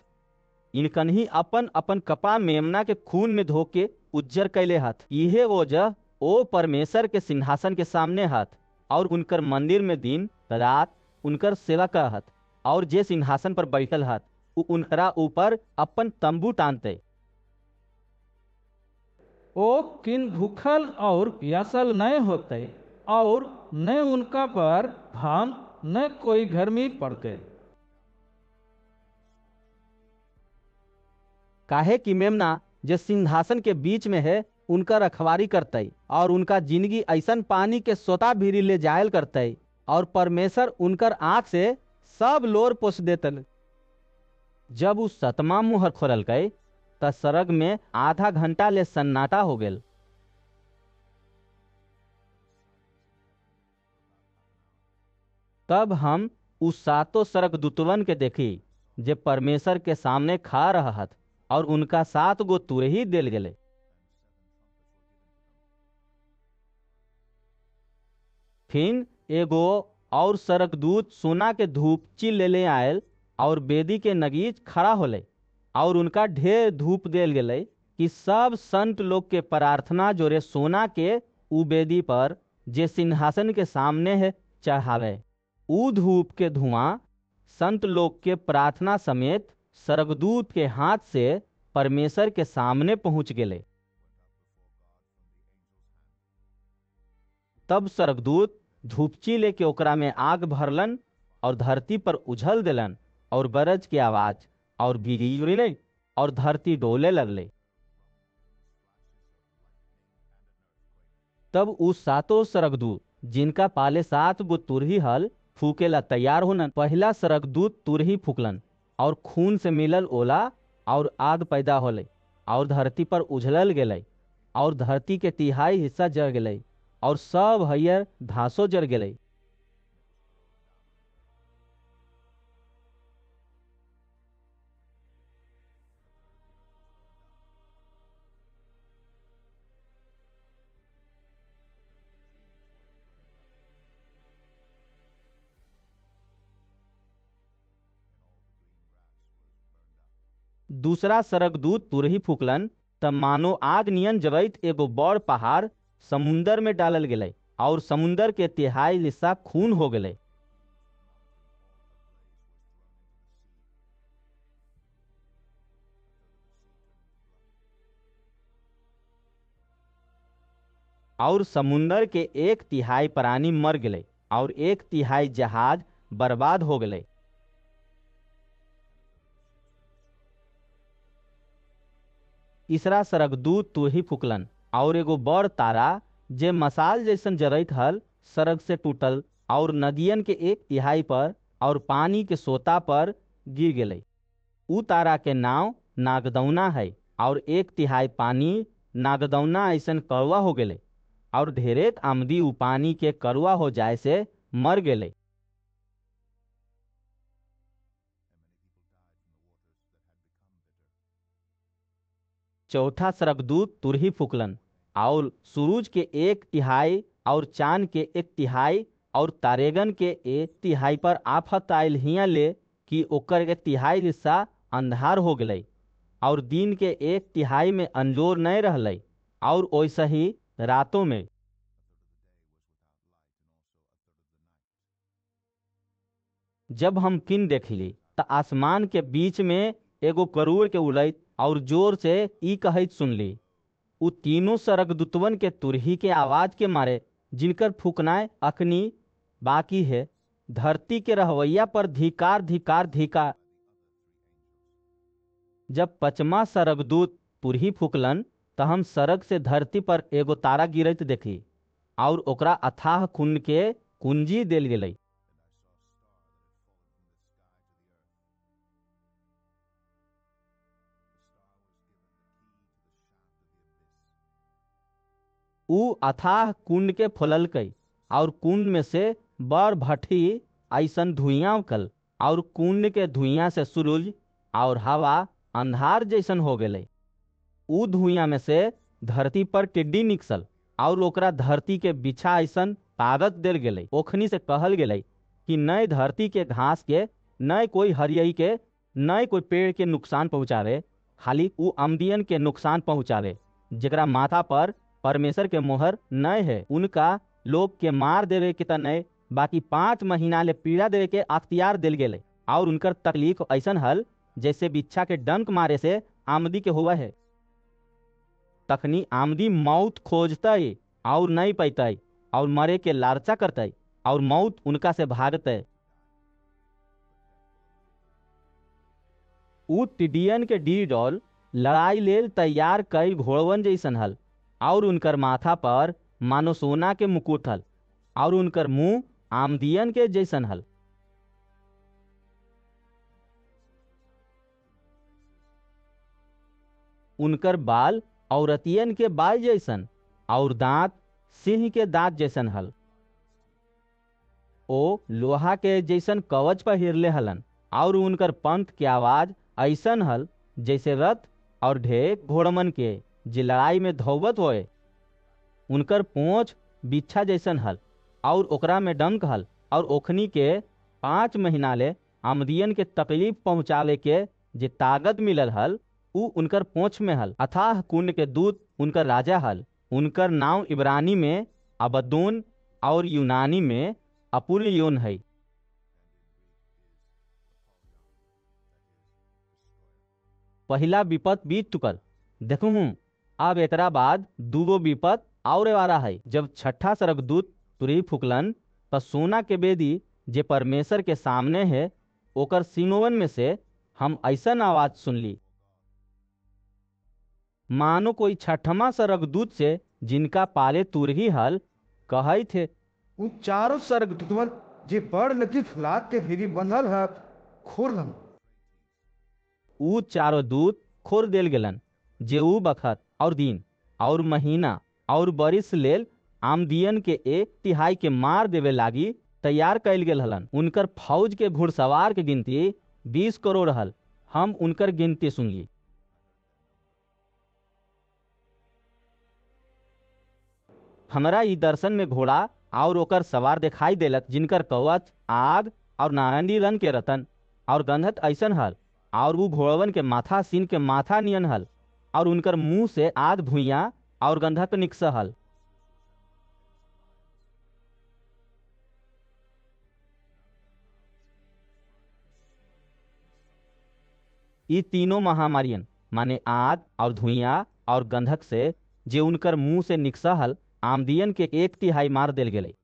इनकन ही अपन अपन कपड़ा मेमना के खून में धो के उज्जर कैले हत। इहे वजह ओ परमेश्वर के सिंहासन के सामने हत और उनकर मंदिर में दिन रात उनकर सेवा कर हत, और जे सिंहासन पर बैठल हत उ उनकरा ऊपर अपन तंबू टानते। ओ किन भूखल और प्यासल न होते और न उनका पर भान न कोई गर्मी पड़ते। काहे कि मेमना जे सिंहासन के बीच में है उनका रखवारी करते और उनका जिंदगी ऐसन पानी के सोता भीरी ले जायल करते, और परमेश्वर उनकर आंख से सब लोर पोछ देतल। जब उ सतमा मुहर खोलल गए त सरग में आधा घंटा ले सन्नाटा हो गेल। तब हम उस सातों स्वर्गदूतवन के देखी जे परमेश्वर के सामने खा रहत, और उनका 7 गो तुरही देल गेले। फिर एगो और स्वर्गदूत सोना के धूपची ले आयल और बेदी के नगीच खड़ा होले, और उनका ढेर धूप देल गेले कि सब संत लोग के प्रार्थना जोरे सोना के उ बेदी पर जे सिंहासन के सामने है चढ़ावे। उ धूप के धुआं संत लोग के प्रार्थना समेत स्वर्गदूत के हाथ से परमेश्वर के सामने पहुंच गेले। तब स्वर्गदूत धूपची लेके ओकरा में आग भरलन और धरती पर उझल देलन, और गरज की आवाज और बिजली और धरती डोले लगले। तब उस सातों स्वर्गदूत जिनका पाले 7 गो तुरही हल फूकेला तैयार होनन, पहला स्वर्गदूत तुरही फूकलन और खून से मिलल ओला और आग पैदा होले, और धरती पर उझलल गेलै, और धरती के 1/3 हिस्सा जल गेलै, और सब हरियर घासो जर गेलै। दूसरा स्वर्गदूत तुरही फूकलन त मानो आग नियन जबैत एगो बड़ पहाड़ समुंदर में डालल गेलै, और समुंदर के 1/3 हिस्सा खून हो गेलै। और समुंदर के 1/3 प्राणी मर गेलै, और 1/3 जहाज बर्बाद हो गेलै। तीसरा स्वर्गदूत तुरही फूकलन, और एगो बड़ तारा जे मसाल जैसन जरैत हल सरग से टूटल, और नदियन के 1/3 पर और पानी के सोता पर गिर गेलै। उ तारा के नाव नागदौना है और 1/3 पानी नागदौना ऐसन कड़वा हो गेले और ढेरेक आमदी उ पानी के कड़वा हो जाए से मर गेले। चौथा स्वर्गदूत तुरही फूकलन और सूरज के 1/3 और चांद के 1/3 और तारेगन के 1/3 पर आफत आयल हिया ले कि ओकर 1/3 हिस्सा अंधार हो गए और दिन के 1/3 में अंजोर नहीं रहले और वैसे ही रातों में। जब हम किन देखली त आसमान के बीच में एगो करूर के उड़ैत और जोर से ई कहैत सुनली, उ तीनों स्वर्गदूतवन के तुरही के आवाज के मारे जिनकर फूकनाय अखनी बाकी है, धरती के रहवैया पर धिकार धिकार धिकार। जब 5वां स्वर्गदूत तुरही फूकलन त हम सड़क से धरती पर एगो तारा गिरत देखी और ओकरा अथाह कुंड के कुंजी देल गेलै। उ अथाह कुंड के खोललकै और कुंड में से बड़ भट्ठी ऐसन धुइयां उकल और कुंड के धुइयां से सूरज और हवा अंधार जैसन हो गेलै। उ धुइयां में से धरती पर टिड्डी निकसल और ओकरा धरती के बिछा ऐसन ताकत देल गेलै। ओखनी से कहल गेलै कि नए धरती के घास के नए कोई हरियई के नए कोई पेड़ के नुकसान पहुँचावे, खाली उ अमदियन के नुकसान पहुँचावे जेकरा माथा पर परमेश्वर के मोहर नए है। उनका लोग के मार देवे के त नए, बाकी 5 महीना ले पीड़ा देवे के अख्तियार दिल गेले और उनकर तकलीफ ऐसन हल जैसे बिच्छा के डंक मारे से आमदी के हुआ है। तखनी आमदी मौत खोजतई और नहीं पैतई और मरे के लालचा करतई और मौत उनका से भागतई। उ टिडियन के डीडोल लड़ाई लेल तैयार कई घोड़वन जैसन हल और उनकर माथा पर मानो सोना के मुकुट हल और उनकर मुंह आमदियन के जैसन हल। उनकर बाल औरतियन के बाल जैसन और दांत सिंह के दांत जैसन हल। ओ लोहा के जैसन कवच पहिरले हलन और उनकर पंथ के आवाज ऐसन हल जैसे रथ और ढेर घोड़मन के जे लड़ाई में धौवत होए। उनकर पूंछ बिच्छा जैसन हल और ओकरा में डंक हल और ओखनी के 5 महीना ले आमदियन के तकलीफ पहुँचावे के जे ताकत मिलल हल उ उनकर पूंछ में हल। अथाह कुंड के दूत उनकर राजा हल। उनकर नाम इब्रानी में अबद्दोन और यूनानी में अपुल्योन है। पहला विपत बीत चुकल, देखूँ अब एकरा बाद दूगो विपत और वाला है। जब 6ठा स्वर्गदूत तुरही फूकलन त सोना के बेदी जे परमेश्वर के सामने है ओकर सिंगोवन में से हम ऐसन आवाज सुनली मानो कोई 6ठवां स्वर्गदूत से जिनका पाले तुरही हल कहै थे, उन चारों स्वर्गदूतवन जे बड़ लगी फुलाद के भीरी बंधल है खोलन। उ चारों दूत खोर देल गेलन जे उ बखत और दिन और महीना और बरिस लेल आमदियन के 1/3 के मार देवे लागी तैयार कैल गेल हलन। उनकर फौज के घुड़सवार के गिनती 20 करोड़ हल। हम उनकर गिनती सुनली। हमरा ई दर्शन में घोड़ा और ओकर सवार दिखाई देलक जिनकर कवच आग और नारंगी रंग के रतन और गंधक ऐसन हल और वो घोड़वन के माथा सीन के माथा नियन हल और उनकर मुंह से आग धुइयां और गंधक निकस हल। ये तीनों महामारियन माने आग और धुइयां और गंधक से जे उनकर मुंह से निकसा हल आमदियन के 1/3 मार देल गेले।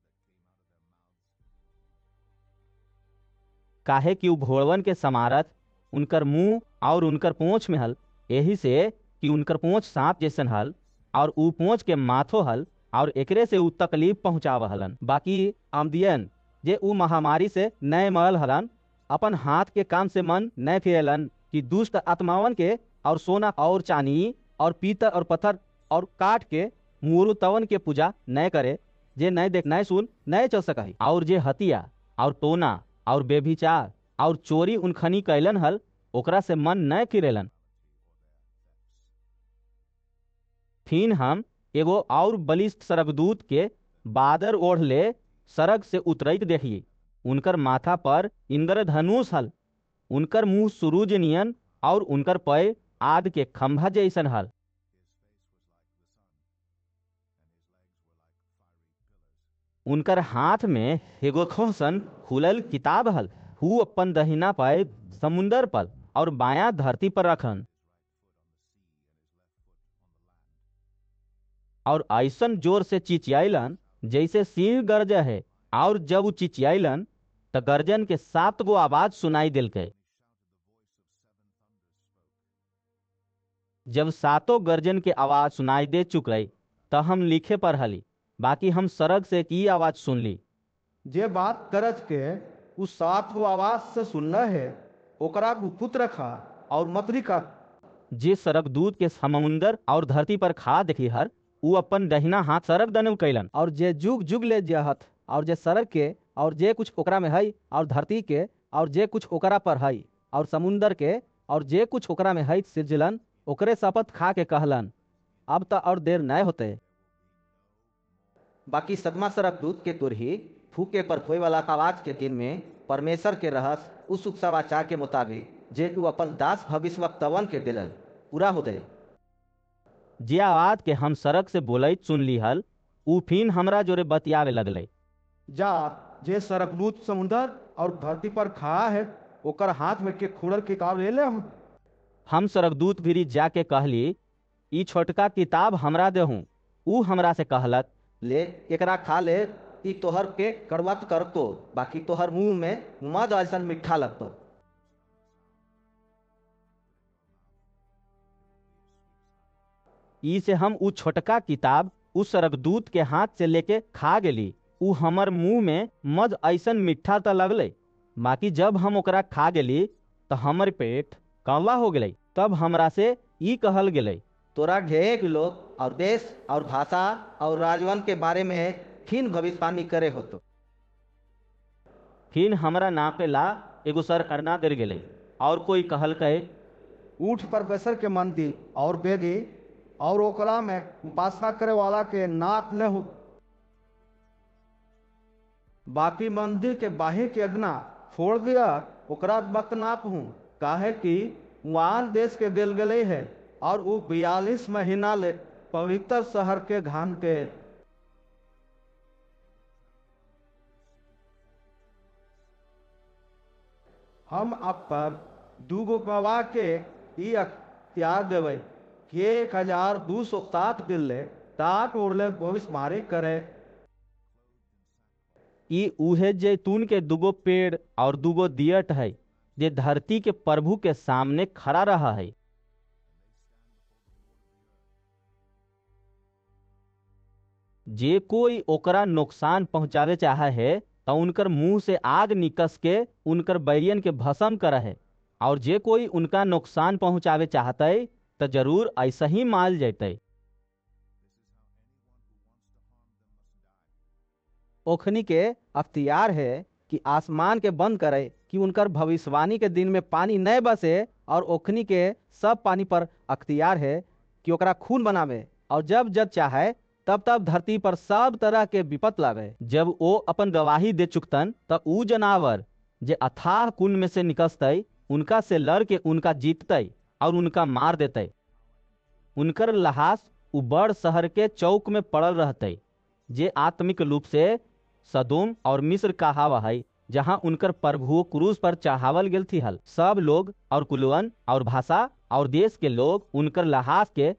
काहे कि उ घोड़वन के समारथ उनकर मुंह और उनकर पूंछ में हल, यही से कि उनकर पूंछ सांप जैसन हल और उ पूंछ के माथो हल और एकरे से उ तकलीफ पहुँचाव हलन। बाकी आमदियन जे उ महामारी से नए मरल हलन अपन हाथ के काम से मन नए फिरेलन कि दुष्ट आत्मावन के और सोना और चांदी और पीतल और पत्थर और काठ के मूरु तवन के पूजा नय करे, जे नय देख नय सुन नय चल सकही। और जे हतिया और टोना और बेभिचार और चोरी उनखनी कैलन हल, ओकरा से मन नय फिरेलन। फिर हम एगो और बलिष्ठ सरगदूत के बादर ओढ़ले सरग से उतरैत देखिए। उनकर माथा पर इंद्रधनुष हल, उनकर मुंह सूरज नियन और उनकर पैर आद के खंभा जैसन हल। उनकर हाथ में एगो खोसन खुलल किताब हल। हु अपन दहिना पैर समुंदर पर और बायां धरती पर रखन। और ऐसन जोर से चिचियाइलन जैसे सिंह गरज है। और जब वो चिचियाइलन तो गर्जन के 7 गो आवाज सुनाई दिलके। जब 7 गर्जन के आवाज सुनाई दे चुके तो हम लिखे पर हली, बाकी हम सरग से की आवाज सुन ली। जे बात करत के उस 7 गो आवाज से सुनना है, ओकरा गुप्त रखा और मत लिखा। जे सरगदूत के समुंदर और धरती पर खा देखी हर, उ अपन दहिना हाथ सरग दनु कैलन। और जे जुग जुग ले जहत और जे सरग के और जे कुछ ओकरा में है और धरती के और जे कुछ ओकरा पर है और समुंदर के और जे कुछ ओकरा में है सिरजलन, ओकरे शपथ खा के कहलन, अब तो और देर न होते। बाकी सदमा सरगदूत के तुरही फूके पर खोए वाला आवाज के दिन में परमेश्वर के रहस उस सुसमाचार के मुताबिक जे तू अपन दास भविष्यवक्तवन के दिलन पूरा होते। जे आवाज के हम सरग से बोलैत सुन ली हल, उ फिन हमरा जोरे बतियावे लगले। जा जे सरगदूत समुंदर और धरती पर खड़ा है, ओकर हाथ में के खुलल किताब ले ले। हम सरगदूत भिरी जाके कहली, ई छोटका किताब हमरा देहूँ। उ हमरा से कहलक, ले एकरा खा ले, ई तोहर के कड़वत करतो, बाकी तोहर मुंह में मद ऐसा मीठा लगतो। ई से हम उ छोटका किताब उस सरगदूत के हाथ से लेके खा गेली। उ हमर मुंह में मद ऐसन मीठा तो लगले, बाकी जब हम ओकरा खा गेली तो हमर पेट कौवा हो गई। तब हमरा से ई कहल गेलै, तोरा ढेर लोग और देश और भाषा और राजवन के बारे में फिन भविष्यवाणी करे होतो। फिर हमरा नापे ला एगो सर करना दे गेलै। और कोई कहल कहे, ऊँट पर बेसर के मंदिर और बेदी और ओकरा में उपासना करे वाला के नाप न हो। बाकी मंदिर के बाहे के अगना फोड़ दिया, ओकरा वक्त नाप हूँ, काहे कि वहां देश के दिल गले है और वो 42 महीना ले पवित्र शहर के घान के। हम अब पर 2 गो गवाह के ई अख्तियार देवे कि 1207 दिन ले टाट ओढ़ले भविष्यवाणी करे। ई उहे जैतून के 2 गो पेड़ और 2 गो दियट है, जे धरती के प्रभु के सामने खड़ा रहा है। जे कोई ओकरा नुकसान पहुंचावे चाहे है तो उनकर मुंह से आग निकस के उनकर बैरियन के भस्म करे है। और जे कोई उनका नुकसान पहुंचावे चाहते तो जरूर ऐसा ही माल जैते। ओखनी के अख्तियार है कि आसमान के बंद करे कि उनकर भविष्यवाणी के दिन में पानी न बसे, और ओखनी के सब पानी पर अख्तियार है कि ओकरा खून बनावे, और जब जब चाहे तब तब धरती पर सब तरह के विपत लावे। जब वो अपन गवाही दे चुकतन तब ऊ जनावर जे अथाह कुंड में से निकसते उनका से लड़ के उनका जीतते और उनका मार देते। उनकर लहास उ बड़ शहर के चौक में पड़ल रहते, जे आत्मिक रूप से सदोम और मिस्र कहावा है, जहाँ उनकर प्रभु क्रूस पर चढ़ावल गेल थी हल। सब लोग और कुलवन और भाषा और देश के लोग उनकर लहास के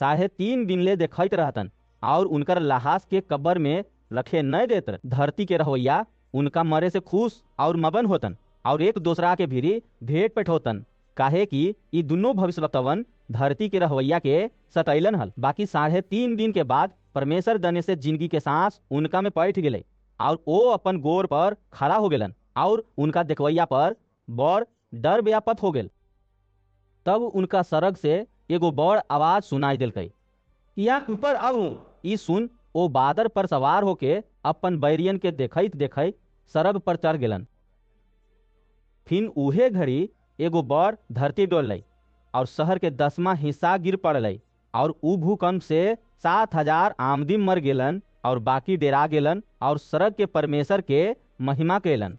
3.5 दिन ले देखते रहतन, और उनकर लहास के कब्र में रखे न देत। धरती के रहोइया उनका मरे से खुश और मगन होतन, और एक दूसरा के भीरी भेंट पेट होतन, काहे कि ई दोनों भविष्यवक्तवन धरती के रहोइया के सतैलन हल। बाकी 3.5 दिन के बाद परमेश्वर दने से जिंदगी के सांस उनका में बैठ गेले, और वो अपन गोर पर खड़ा हो गेलन, और उनका देखवैया पर बड़ डर व्यापत हो गेल। तब उनका सरग से एगो बड़ आवाज सुनाई दिलकई, या ऊपर आऊ। ई सुन ओ बादर पर सवार होके अपन बैरियन के देखैत देखैत सरग पर चढ़ गेलन। फिर उहे घड़ी एगो बड़ धरती डोललै और शहर के 10वां हिस्सा गिर पड़लै और ऊ भूकंप से 7,000 आमदी मर गेलन और बाकी डेरा गेलन और सरग के परमेश्वर के महिमा केलन।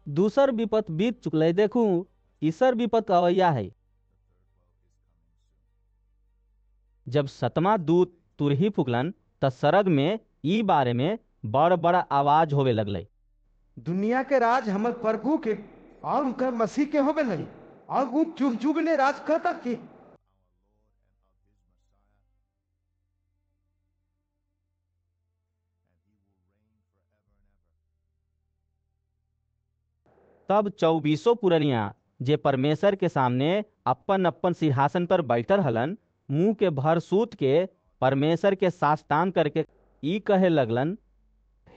दूसर विपत बीत चुकलै, देखू तीसर विपत अवैया है। जब 7वां दूत तुरही फूकलन त सरग में ई बारे में बड़ बड़ा आवाज होवे लगलै, दुनिया के राज हमर प्रभु के और उनकर मसीह के होवे नहीं, और वो जुग जुग ने राज करता की। तब 24 पुरनिया जे परमेश्वर के सामने अपन अपन सिंहासन पर बैठल हलन, मुंह के भर सूत के परमेश्वर के साष्टांग करके ई कहे लगलन,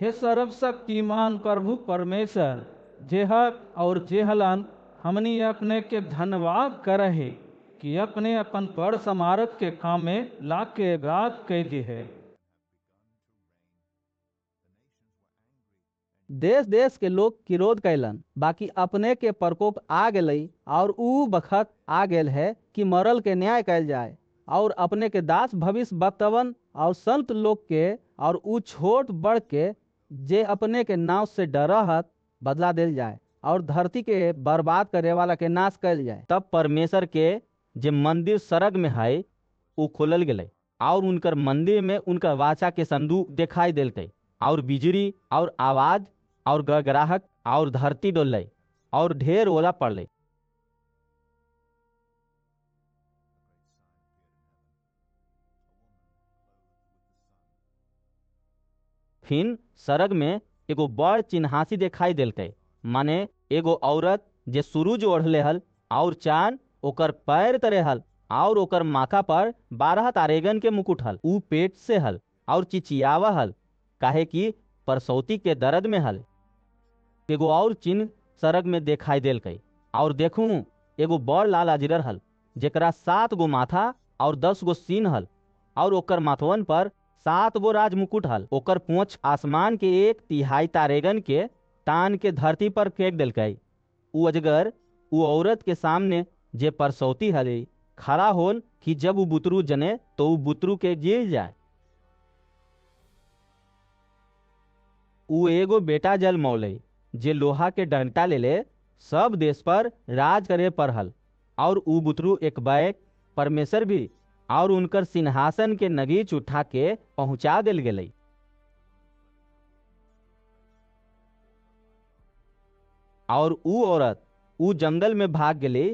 हे सर्वशक्तिमान प्रभु परमेश्वर, जेहक और जेहलन हमनी अपने के धन्यवाद करहे कि अपने अपन पर समारक के काम में ला के गात कह दी है। देश देश के लोग विरोध कैलन, बाकी अपने के प्रकोप आ गेलई और ऊ बखत आ गेल है कि मरल के न्याय कैल जाए और अपने के दास भविष्य बतवन और संत लोग के और ऊ छोट बड़ के जे अपने के नाव से डरहत बदला देल जाए और धरती के बर्बाद करे वाला के नाश कैल जाए। तब परमेश्वर के जे मंदिर सरग में है ऊ खोलल गेलै और उनकर मंदिर में उनकर वाचा के संदूक दिखाई देलकै और बिजली और आवाज और गगराहट और धरती डोलै और ढेर ओला पड़लै। फिर सरग में एगो बड़ चिन्हासी दिखाई देलकै, माने एगो औरत जे सूरज ओढ़ले हल और चांद ओकर पैर तरे हल और ओकर माथा पर 12 तारेगन के मुकुट हल। ऊ पेट से हल और चिचियावा हल, काहे कि परसौती के दर्द में हल। एगो और चिन्ह सरग में दिखाई देलकै और देखूं एगो बड़ लाल अजगर हल, जेकरा 7 गो माथा और 10 गो सीन हल और ओकर माथवन पर 7 गो राज मुकुट हल। ओकर पूंछ आसमान के 1/3 तारेगन के तान के धरती पर फेंक देलकै। ऊ अजगर ऊ औरत के सामने जे परसौती हले खड़ा होल कि जब ऊ बुतरू जने तो ऊ बुतरू के जील जाए। ऊ एगो बेटा जल मौले जे लोहा के डंटा लेले सब देश पर राज करे पर हल और ऊ बुतरू एक बैक परमेश्वर भी और उनकर सिंहासन के नगीच उठा के पहुंचा देल गेलै। और ऊ औरत ऊ जंगल में भाग गेली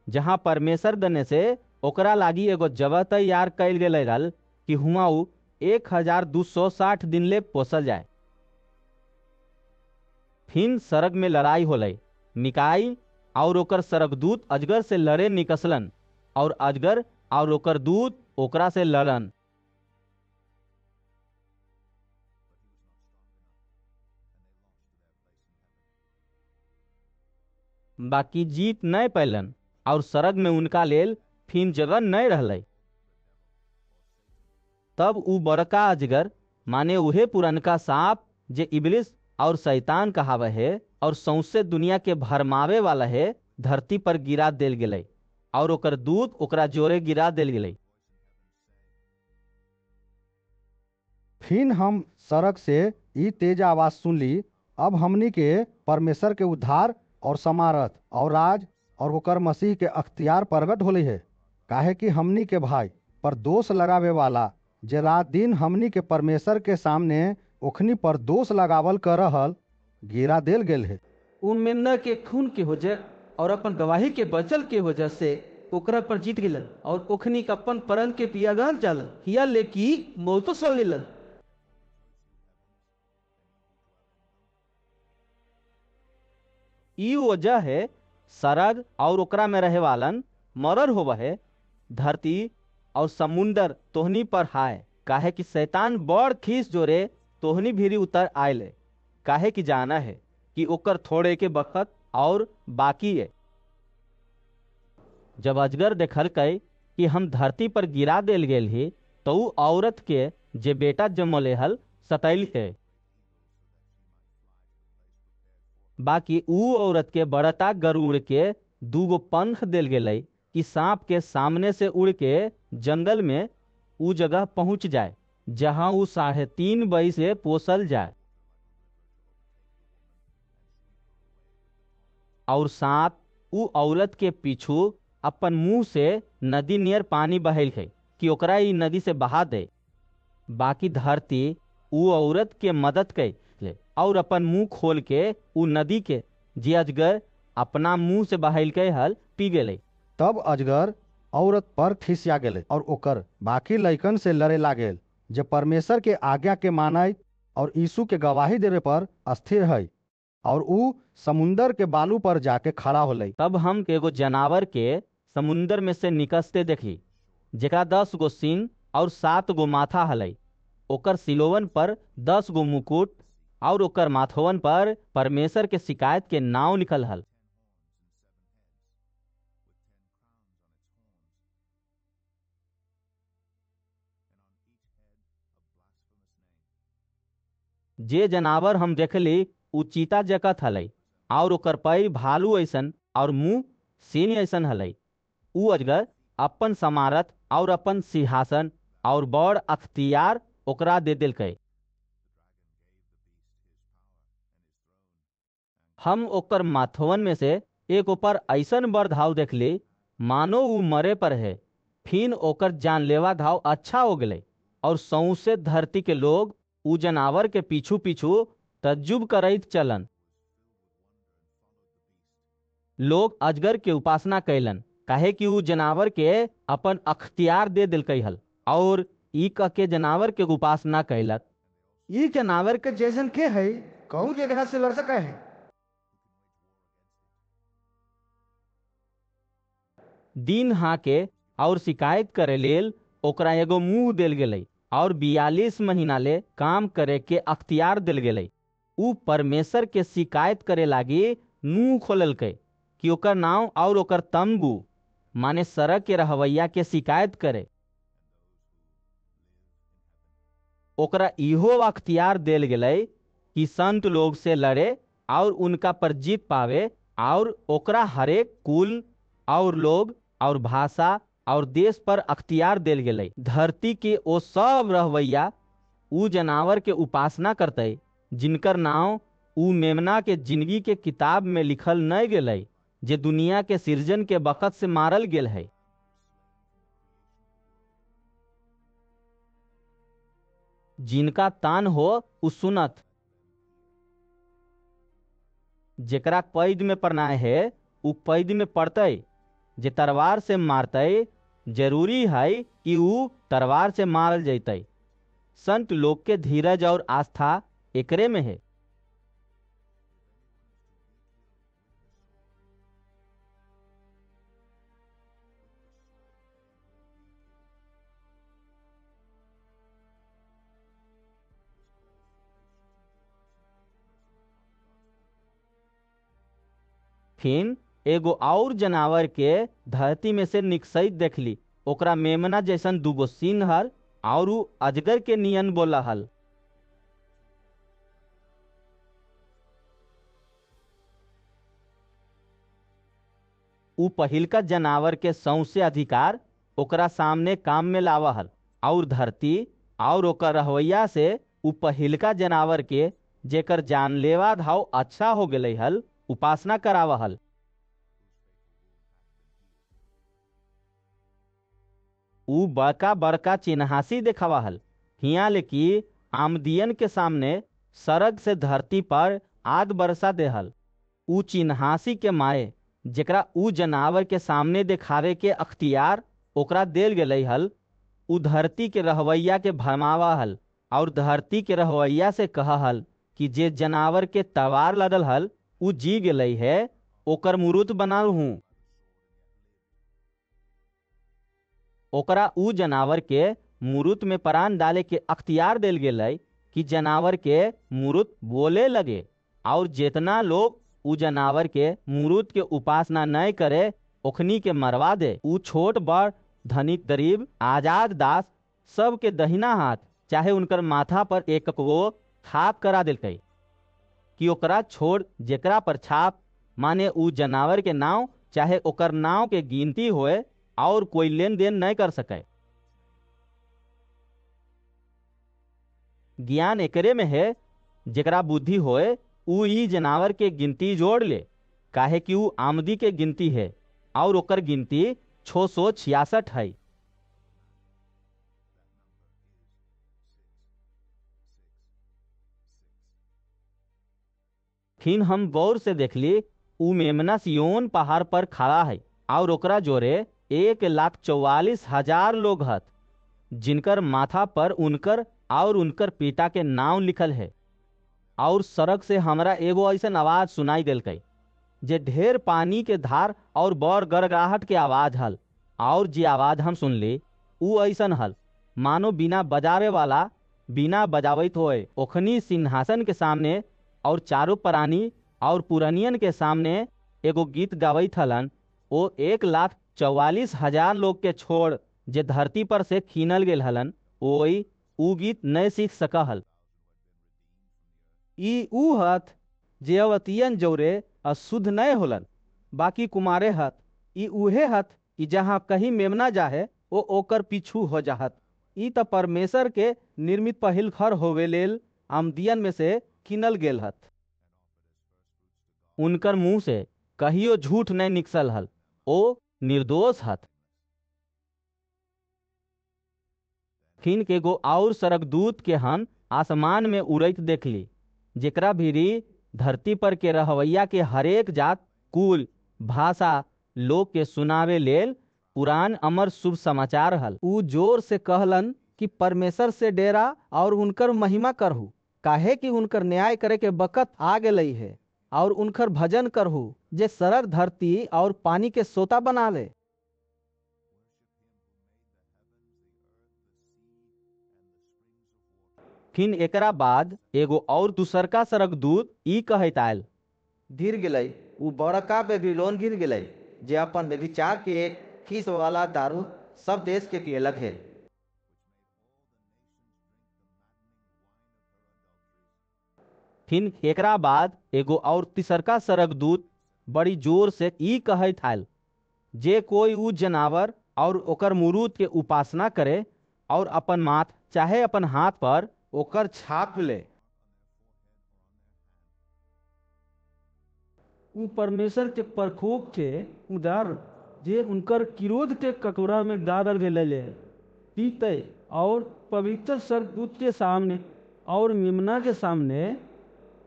जहां परमेश्वर दने से ओकरा लागी एगो जगह तैयार कैल गेलै रहल कि हुआ ऊ 1260 दिन ले पोसल जाए। फिर सरग में लड़ाई होलै, मिकाई और ओकर सरगदूत अजगर से लड़े निकसलन और अजगर और ओकर दूत ओकरा से लड़न। बाकी जीत नहीं पैलन और सरग में उनका लेल फिर जगह नहीं रहलै। तब ऊ बड़का अजगर माने उहे पुरनका सांप जे इबलिस और शैतान कहावे है और सौंसे दुनिया के भरमावे वाला है, धरती पर गिरा देल गेलै और ओकर दूत ओकरा जोरे गिरा देल गेलै। फिर हम सड़क से ई तेज आवाज सुनली, अब हमनी के परमेश्वर के उद्धार और समारत और राज और ओकर मसीह के अख्तियार प्रगट होले है। काहे कि हमनी के भाई पर दोष लगावे वाला जे रात दिन हमनी के परमेश्वर के सामने ओखनी पर दोष लगावल कर रहल गिरा देल गेल है। उन मेमना के खून के वजह और अपन गवाही के बचल के वजह से ओकरा पर जीत गेलन और ओखनी के अपन परन के पियागान चालन, हिया लेकी मौतो सो लेलन। ई वजह है सरग और ओकरा में रहे वालन मरर होवा है, धरती और समुंदर तोहनी पर हाय। काहे कि शैतान बड़ खीस जोरे तोहनी भीरी उतर आयले, काहे कि जाना है कि ओकर थोड़े के बखत और बाकी है। जब अजगर देखलकै कि हम धरती पर गिरा देल गेल ही, तो ऊ औरत के जे बेटा जमले हल सतैलकै। बाकी ऊ औरत के बड़का गरुड़ के 2 पंख देल गेलै कि सांप के सामने से उड़ के जंगल में ऊ जगह पहुंच जाए जहां ऊ 3.5 बई से पोसल जाए। और सांप ऊ औरत के पीछू अपन मुंह से नदी नियर पानी बहेलकै कि ओकरा ई नदी से बहा दे। बाकी धरती ऊ औरत के मदद कैले और अपन मुंह खोल के ऊ नदी के जे अजगर अपना मुंह से बहेलकै हल पी गेलै। तब अजगर औरत पर खिसिया गेले और ओकर बाकी लइकन से लड़े लागेल जे परमेश्वर के आज्ञा के मानय और यीशु के गवाही देवे पर स्थिर है। और ऊ समुंदर के बालू पर जाके खड़ा होले। तब हम एगो जनावर के समुंदर में से निकसते देखी, जेकरा 10 गो सींग और 7 गो माथा हलै। ओकर सिलोवन पर 10 गो मुकुट और ओकर माथवन पर परमेश्वर के शिकायत के नाव लिखल हल। जे जनावर हम देखली ऊ चीता जकत हलै और ओकर पैर भालू ऐसन और मुंह सिंह ऐसन हलै। ऊ अजगर अपन समारत और अपन सिंहासन और बड़ अख्तियार ओकरा दे देलकै। हम ओकर माथवन में से एक ऊपर ऐसन बड़ घाव देखली मानो ऊ मरे पर है। फिर ओकर जानलेवा घाव अच्छा हो गए और सौंसे धरती के लोग ऊ जनावर के पीछू पीछू तज्जुब करैत चलन। लोग अजगर के उपासना कैलन, काहे कि ऊ जनावर के अपन अख्तियार दे दिलकै हल और ई कह के जनावर के उपासना कैलक। ई जनावर के जैसन के है कहूँ जगह से लड़ सके है। दिन हाके और शिकायत करे लेल ओकरा एगो मुंह देल गेलै और 42 महीना ले काम करे के अख्तियार दिल गेलै। ऊ परमेश्वर के शिकायत करे लागी मुंह खोललकै कि ओकर नाव और ओकर तंबू माने सड़क के रहवैया के शिकायत करे। ओकरा इहो अख्तियार देल गेलै कि संत लोग से लड़े और उनका पर जीत पावे और ओकरा हरेक कुल और लोग और भाषा और देश पर अख्तियार देल गेलै। धरती के ओ सब रहवैया ऊ जनावर के उपासना करते जिनकर नाम ऊ मेमना के जिंदगी के किताब में लिखल नहीं गेलै, जे दुनिया के सृजन के बखत से मारल गेल है। जिनका तान हो ऊ सुनत। जेकरा पैद में पड़नाय है ऊ पैद में पड़तै। जे तलवार से मारतै जरूरी है कि ऊ तलवार से मारल जैतै। संत लोग के धीरज और आस्था एकरे में है। फिर एगो और जनावर के धरती में से निकसैत देखली। ओकरा मेमना जैसन 2 गो सींग हल और ऊ अजगर के नियन बोला हल। ऊ पहिलका जनावर के सौंसे अधिकार ओकरा सामने काम में लावा हल और धरती और ओकर रहवैया से ऊ पहिलका जनावर के जेकर जानलेवा घाव अच्छा हो गेलै हल उपासना करावा हल। ऊ बड़का बड़का चिन्हासी देखावा हल। हियाँ ले कि आमदियन के सामने सरग से धरती पर आग बरसा दे हल। ऊ चिन्हासी के माए जेकरा ऊ जनावर के सामने देखावे के अख्तियार ओकरा देल गेलै हल, ऊ धरती के रहवैया के भरमावा हल और धरती के रहवैया से कहा हल कि जे जनावर के तलवार लदल हल ऊ जी गेलै है, ओकर मूर्त बनाल हूँ। ओकरा ऊ जनावर के मूर्त में प्राण डाले के अख्तियार देल गेलै कि जनावर के मूर्त बोले लगे और जितना लोग ऊ जनावर के मूर्त के उपासना न करे ओखनी के मरवा दे। ऊ छोट बड़ धनिक गरीब आजाद दास सब के दहिना हाथ चाहे उनकर माथा पर एक वो छाप करा दिलकै कि ओकरा छोड़ जेकरा पर छाप माने ऊ जनावर के नाव चाहे ओकर नाव के गिनती होए और कोई लेन देन नहीं कर सके। ज्ञान एकरे में है जेकरा बुद्धि होए ऊ ई जनावर के गिनती जोड़ ले, काहे कि ऊ आमदी के गिनती है और ओकर गिनती 666 है। फिर हम गौर से देखली ऊ मेमना सियोन पहाड़ पर खड़ा है और ओकरा जोरे 1,44,000 लोग हत, जिनकर माथा पर उनकर और उनकर पिता के नाम लिखल है। और सड़क से हमरा एगो ऐसा आवाज सुनाई दिलकै जे ढेर पानी के धार और बड़ गड़गड़ाहट के आवाज हल। और जे आवाज हम सुनली ऊ ऐसन हल मानो बिना बजावे वाला बिना बजावत होए ओखनी सिंहासन के सामने और चारों प्राणी और पुरनियन के सामने एगो गीत गावत हलन। ओ 1,44,000 लोग के छोड़ जे धरती पर से खीनल गेल हलन ओई ऊ गीत नहीं सीख सका हल। ई ऊ हत जे अवतियन जौरे अशुद्ध नहीं होलन बाकी कुमारे हत। ई उहे हत कि जहाँ कहीं मेमना जाहे ओ ओकर पीछू हो जाहत। ई त परमेश्वर के निर्मित पहिल घर होवे लेल आमदियन में से किनल गेल हत। उनकर मुंह से कहियो झूठ नहीं निकसल हल, ओ निर्दोष हत। फिन के गो और सरकदूत के हम आसमान में उड़ैत देखली, जेकरा भीरी धरती पर के रहवैया के हरेक जात कुल भाषा लोग के सुनावे लेल पुरान अमर शुभ समाचार हल। ऊ जोर से कहलन कि परमेश्वर से डेरा और उनकर महिमा करहु, काहे कि उनकर न्याय करे के बखत आ गई है। और उनकर भजन करहु जे सरर धरती और पानी के सोता बना ले। फिन एकरा बाद एगो और दूसरका सरकदूत ई कहत आयल, गिर गई ऊ बड़का बेबीलोन गिर गई जे अपन व्यभिचार के एक खीस वाला दारू सब देश के पियलक है। फिन एकरा बाद एगो और तीसरका सरकदूत बड़ी जोर से ई कहत आयल, जे कोई ऊ जनावर और ओकर मूर्त के उपासना करे और अपन माथ चाहे अपन हाथ पर ओकर छाप ले। ऊ परमेश्वर के प्रकोप के उदार जे उनकर किरोध के कटोरा में डालल गेले पीते और पवित्र स्वर्गदूत के सामने और मेमना के सामने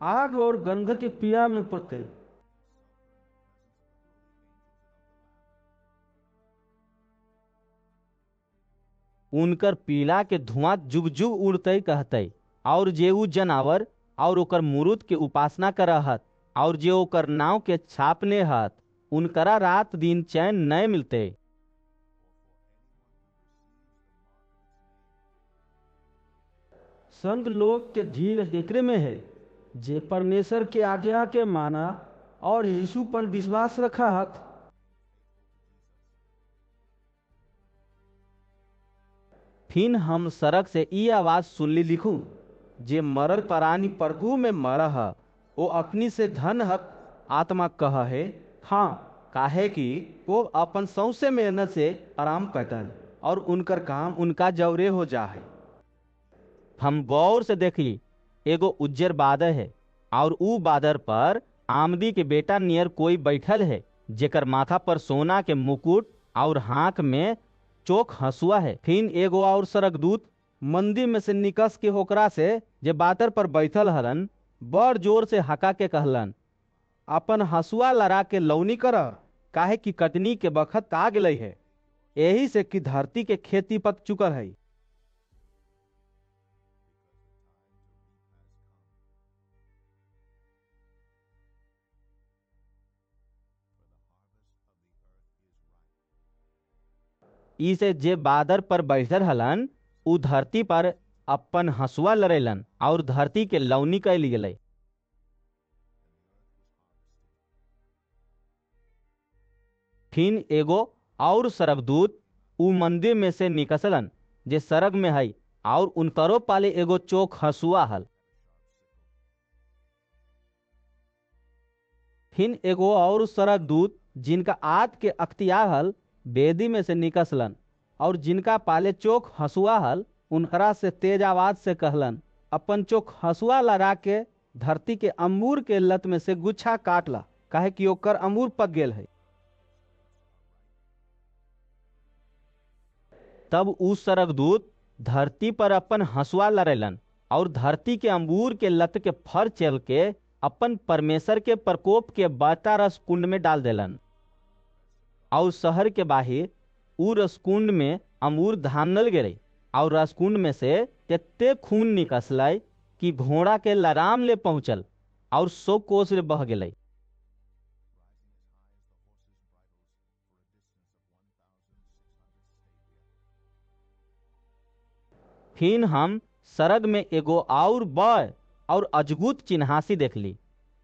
आग और गंध के पिया में पड़ते। उनकर पीला के धुआं जुग जुग उड़ते कहते। और जे ऊ जनावर और ओकर मूर्त के उपासना करहत और जे ओकर नाव के छापने हत उनकरा रात दिन चैन नहीं मिलते। संग लोग के झील एकरे में है जे परमेश्वर के आज्ञा के माना और यीशु पर विश्वास रखा हत। फिन हम सड़क से ई आवाज सुनली लिखूं, जे मरल प्राणी प्रभु में मरह ओ अपनी से धन हक आत्मा कह है। हाँ, काहे कि वो अपन सौसे मेहनत से आराम करतन और उनकर काम उनका जवरे हो जा है। हम गौर से देखली एगो उज्जर बादर है और ऊ बादर पर आमदी के बेटा नियर कोई बैठल है, जेकर माथा पर सोना के मुकुट और हाथ में चोक हंसुआ है। फिर एगो और सरकदूत मंदिर में से निकस के होकरा से जे बातर पर बैठल हलन बड़ जोर से हका के कहलन, अपन हसुआ लड़ा के लौनी कर, काहे कि कटनी के बखत आ गई है, यही से कि धरती के खेती पक चुकल है। इसे जे बादर पर बैठल हलन ऊ धरती पर अपन हंसुआ लड़ेलन और धरती के लौनी कैल गेलै। फिर एगो और स्वर्गदूत उ मंदिर में से निकसलन जे सरग में है, और उनकरो पाले एगो चोक हसुआ हल। फिर एगो और स्वर्गदूत जिनका आग के अख्तियार हल वेदी में से निकसलन, और जिनका पाले चोक हसुआ हल उनकरा से तेज आवाज से कहलन, अपन चोक हसुआ लगा के धरती के अमूर के लत में से गुच्छा काट ला, काहे कि ओकर अमूर पक गेल है। तब उ स्वर्गदूत धरती पर अपन हसुआ लड़ेलन, और धरती के अंगूर के लत के फर चल के अपन परमेश्वर के प्रकोप के बहता रस कुंड में डाल देलन। और शहर के बाहर उ रसकुंड में अमूर धानल गिरे, और रसकुंड में से तेते खून निकसलै कि घोड़ा के लराम ले पहुंचल, और 100 कोस ले बह गेलै। फिर हम सरग में एगो और बड़ और अजगुत चिन्हासी देखली,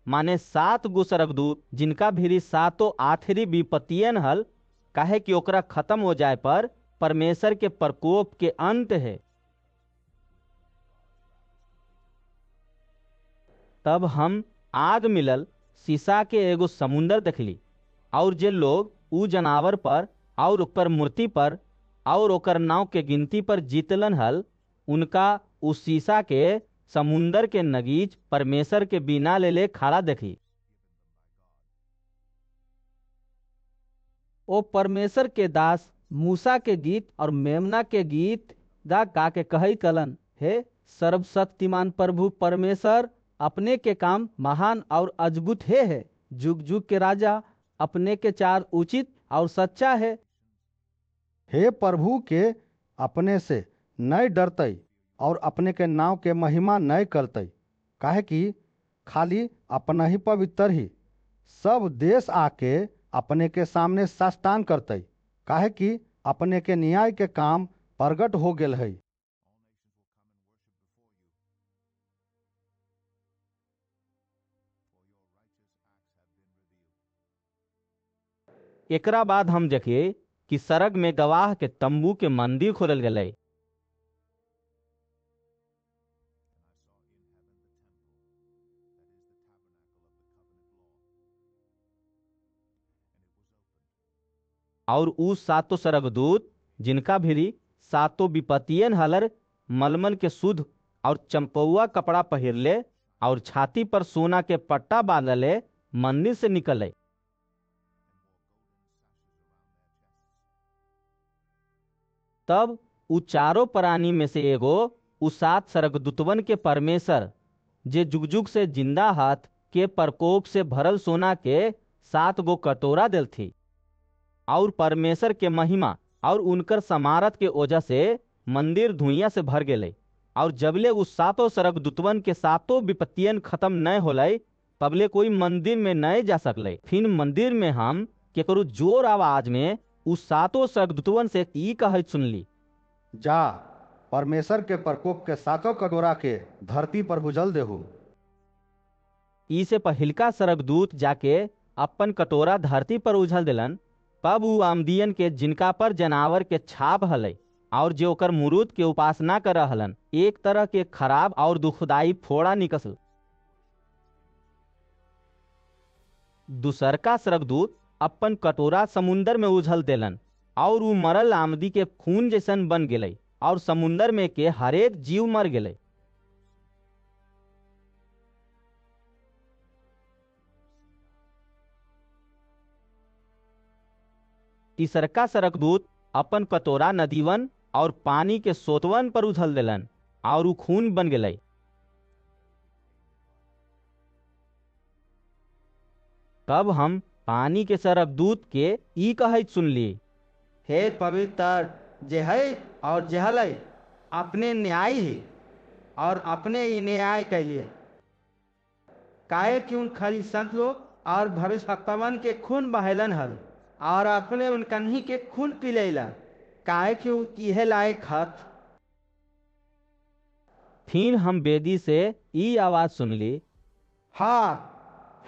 माने 7 गो स्वर्गदूत, जिनका भीरी 7 आखिरी विपत्तियन हल, काहे कि ओकरा खत्म हो जाए पर परमेश्वर के प्रकोप के अंत है। तब हम आग मिलल शीशा के एगो समुंदर देखली, और जे लोग उ जनावर पर और ओकर मूर्ति पर और ओकर नाव के गिनती पर जीतलन हल, उनका उस शीशा के समुंदर के नगीच परमेश्वर के बिना ले खड़ा देखी। ओ परमेश्वर के दास मूसा के गीत और मेमना के गीत गा के कही कलन, हे सर्वशक्तिमान प्रभु परमेश्वर, अपने के काम महान और अद्भुत है, जुग जुग के राजा, अपने के चार उचित और सच्चा है। हे प्रभु के अपने से नय डरतई और अपने के नाव के महिमा नय करतई, काहे कि खाली अपना ही पवित्र ही सब देश आके अपने के सामने साष्टांग करतई, काहे कि अपने के न्याय के काम प्रगट हो गेल है। एकरा बाद हम देखिए कि सरग में गवाह के तंबू के मंदिर खोलल गए। और उ 7 स्वर्गदूत, जिनका भीरी 7 विपत्तियन हलर, मलमल के शुद्ध और चंपौआ कपड़ा पहिरले और छाती पर सोना के पट्टा बांधले, मंदिर से निकले। तब उ चारों प्राणी में से एगो उ 7 स्वर्गदूतवन के परमेश्वर, जे जुग जुग से जिंदा हाथ के प्रकोप से भरल सोना के 7 गो कटोरा दिल थी, और परमेश्वर के महिमा और उनकर समारत के वजह से मंदिर धुइया से भर गेले। और जबले उस 7 स्वर्गदूतवन के 7 विपत्तियन खत्म न होले, तबले कोई मंदिर में न जा सकले। फिर मंदिर में हम केकरो जोर आवाज में उस 7 स्वर्गदूतवन से ई कहत सुनली, जा परमेश्वर के प्रकोप के 7 कटोरा के धरती पर भुजल देहु। ई से पहिलका स्वर्गदूत जाके अपन कटोरा धरती पर उझल दिलन। तब उ आमदियन के, जिनका पर जनावर के छाप हले और जो ओकर मूर्त के उपासना कर रहलन, एक तरह के खराब और दुखदाई फोड़ा निकसल। दूसरका स्वर्गदूत अपन कटोरा समुंदर में उझल देलन, और उ मरल आमदी के खून जैसन बन गेले, और समुंदर में के हरेक जीव मर गेले। तीसरका स्वर्गदूत अपन कटोरा नदीवन और पानी के सोतवन पर उझल देलन, और उ खून बन गेले। तब हम पानी के स्वर्गदूत के ई कहत सुनली, हे पवित्र जे है और जे हलै, अपने न्याय ही और अपने ही न्याय के लिए, काहे कि उन खाली संत लोग और भविष्यवक्तावन के खून बहेलन हल, और अपने उन कन्ही के खून पिलेला, काहे कि इहे लायक हत। फिर हम वेदी से ई आवाज सुनली, हाँ,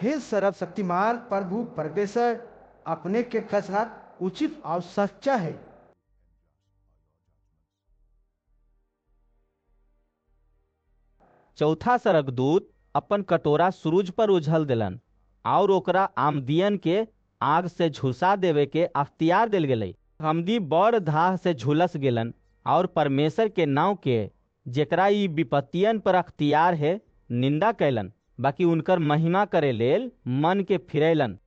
हे सर्वशक्तिमान प्रभु परमेश्वर, अपने के फैसला उचित और सच्चा है। चौथा स्वर्गदूत अपन कटोरा सूरज पर उझल दिलन और ओकरा आमदियन के आग से झुलसा देवे के अख्तियार दिल गेलै। आमदी बड़ धाह से झुलस गेलन और परमेश्वर के नाव के जेकरा ई विपत्तियन पर अख्तियार है निंदा कैलन, बाकी उनकर महिमा करे लेल मन के फिरैलन।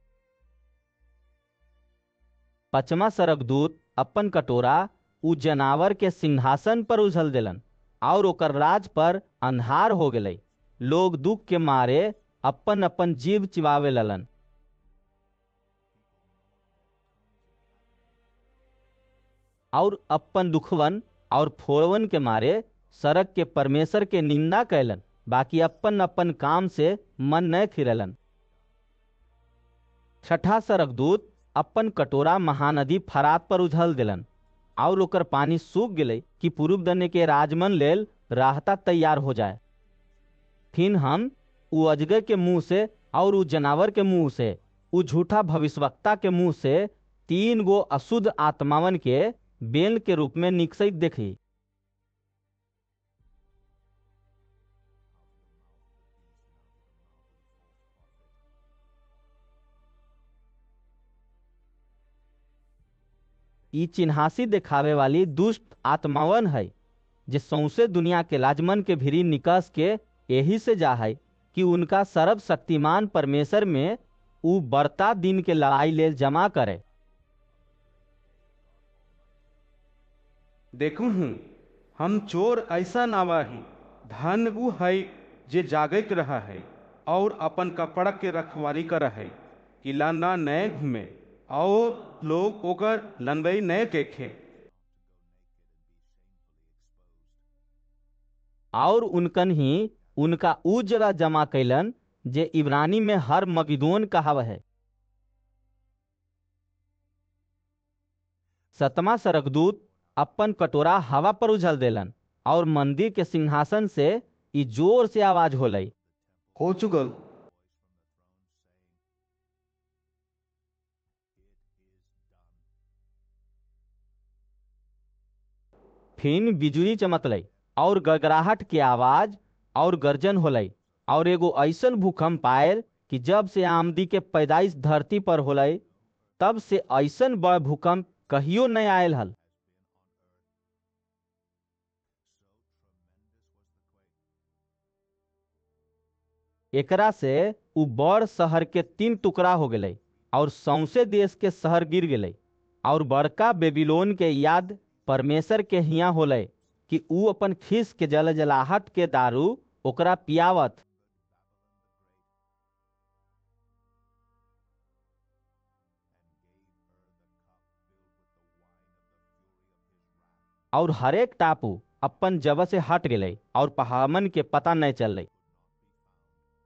पचमा स्वर्गदूत अपन कटोरा उ जनावर के सिंहासन पर उझल दिलन और ओकर राज पर अंधार हो गई। लोग दुख के मारे अपन अपन जीव चिबावे ललन। और अपन दुखवन और फोड़वन के मारे सड़क के परमेश्वर के निंदा कैलन, बाकी अपन अपन काम से मन न फिरलन। छठा स्वर्गदूत अपन कटोरा महानदी फरात पर उझल दिलन और ओकर पानी सूख गए कि पूर्व दने के राजमन लेल राहता तैयार हो जाए। फिर हम उ अजगर के मुंह से और उ जनावर के मुंह से उ झूठा भविष्यवक्ता के मुंह से 3 गो अशुद्ध आत्मावन के बेल के रूप में निकसैत देखी। ई चिन्हासी दिखावे वाली दुष्ट आत्मावन है जे सौंसे दुनिया के लाजमन के भीरी निकस के यही से जा है कि उनका सर्वशक्तिमान परमेश्वर में उ बरता दिन के लड़ाई लेल जमा करे। देखू हम चोर ऐसा नावाही, धन वो है जे जागैत रहा है और अपन कपड़ा के रखवारी कर है कि लाना नए घूमे और लोग ओकर लनबई नए देखे। और उनकन ही उनका उ जगह जमा कैलन जे इब्रानी में हर मगिदोन कहाव है। सतमा स्वर्गदूत अपन कटोरा हवा पर उझल देलन और मंदिर के सिंहासन से ई जोर से आवाज होलई, हो चुकल। फिर बिजुली चमकलई और गड़गड़ाहट के आवाज और गर्जन होलई और एगो ऐसन भूकंप आयल कि जब से आमदी के पैदाइश धरती पर होलई तब से ऐसन बड़ भूकंप कहियो नहीं आयल हल। एकरा से उ बड़ शहर के 3 टुकड़ा हो गए और सौंसे देश के शहर गिर गए और बड़का बेबीलोन के याद परमेश्वर के हिया होले कि उ अपन खीस के जलजलाहट के दारू ओकरा पियावत। और हरेक टापू अपन जगह से हट गए और पहाड़न के पता नहीं चल।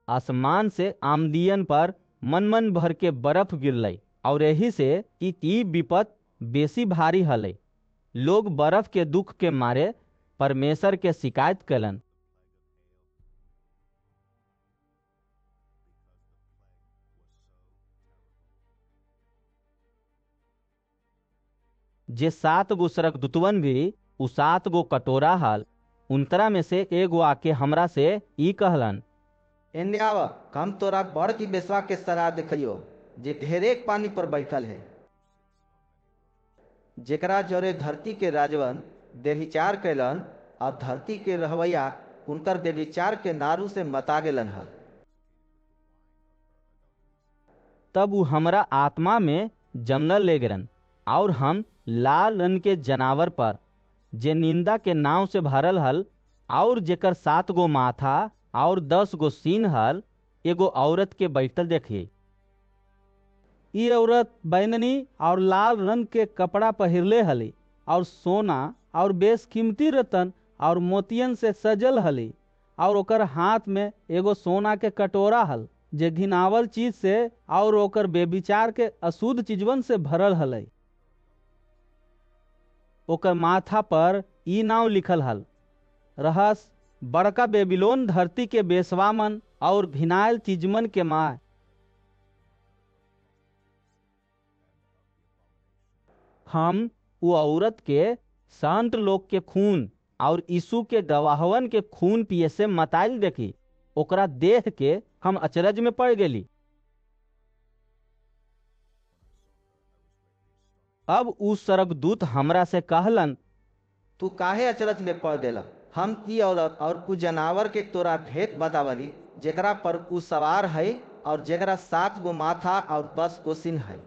आसमान से आमदियन पर मन मन भर के बर्फ गिरलई और यही से ई विपत बेसी भारी हलै। लोग बर्फ के दुख के मारे परमेश्वर के शिकायत कलन। जे 7 गो स्वर्गदूतवन भी उ 7 गो कटोरा हल, उनतरा में से एगो आके हमरा से ई कहलन, एने आवा, हम तोरा बड़ की बेसवा के सराह देखियो जे ढेरेक पानी पर बैठल है, जेकरा जोरे धरती के राजवन देहिचार कैलन और धरती के रहवैया उनकर देहिचार के नारू से मता गेलन हल। तब उ हमरा आत्मा में जमनल ले गिरन और हम लाल रंग के जनावर पर जे निंदा के नाव से भरल हल और जेकर 7 गो माथा और 10 गो सीन हल, एगो औरत के बैठल देखिए। ई औरत बैंगनी और लाल रंग के कपड़ा पहिरले हली और सोना और बेशकीमती रतन और मोतियन से सजल हली और ओकर हाथ में एगो सोना के कटोरा हल जे घिनावल चीज से और ओकर बेविचार के अशुद्ध चीजवन से भरल हलै। ओकर माथा पर ई नाव लिखल हल, रहस बड़का बेबीलोन धरती के बेसवामन और घिनायल चीजमन के माँ। हम वो औरत के संत लोग के खून और यीशु के गवाहवन के खून पिए से मताइल देखी। ओकरा देख के हम अचरज में पड़ गेली। अब उ स्वर्गदूत हमरा से कहलन, तू काहे अचरज में पड़ देला? हम की औरत और कुछ जनावर के तोरा भेद बतावली, जेकरा पर उ सवार है और जेकरा 7 गो माथा और 10 गो सिंह है।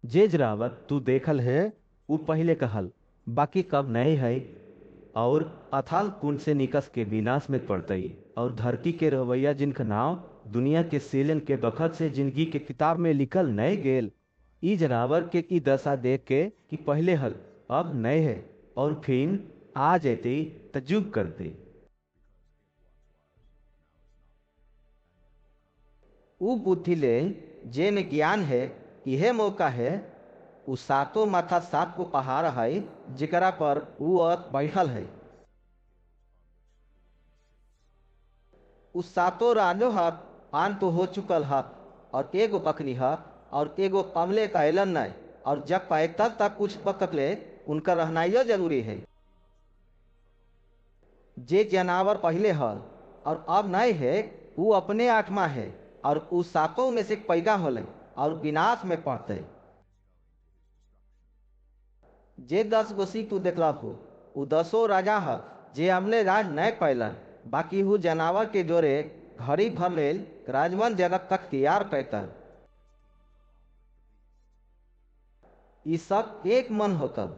जे जरावत तू देखल है वो पहले कहल, बाकी कब नहीं है, और अथाल कुंड से निकस के विनाश में पड़तई। और धरती के रवैया जिनका नाम दुनिया के सेलन के बखत से जिंदगी के किताब में लिखल नहीं गेल। ई जनावर के की दशा देख के कि पहले हल अब नहीं है और फिर आ जेते तजुब करते। उ बुद्धि ले जे में ज्ञान है, यह मौका है। उ 7 माथा 7 को पहाड़ है जेकरा पर उ औरत बैठल है। उ 7 राजो हाथ पान तो हो चुकल हाथ, और एगो बकरी हाथ और एगो पमले का ऐलन नहीं। और जब पाए तब कुछ पकड़ ले, उनका रहनाइयो जरूरी है। जे जनावर पहले हल और अब नहीं है, वो अपने आत्मा है और उस 7 में से पैदा होले और विनाश में पड़ते। जे 10 गो सिंह तू देखला हो, उ 10 राजा है जे हमने राज नहीं पैलन। बाकी हु जनावर के जोरे घड़ी भर लेल राजवन जगत तक तैयार कैतन। ई सब एक मन होतन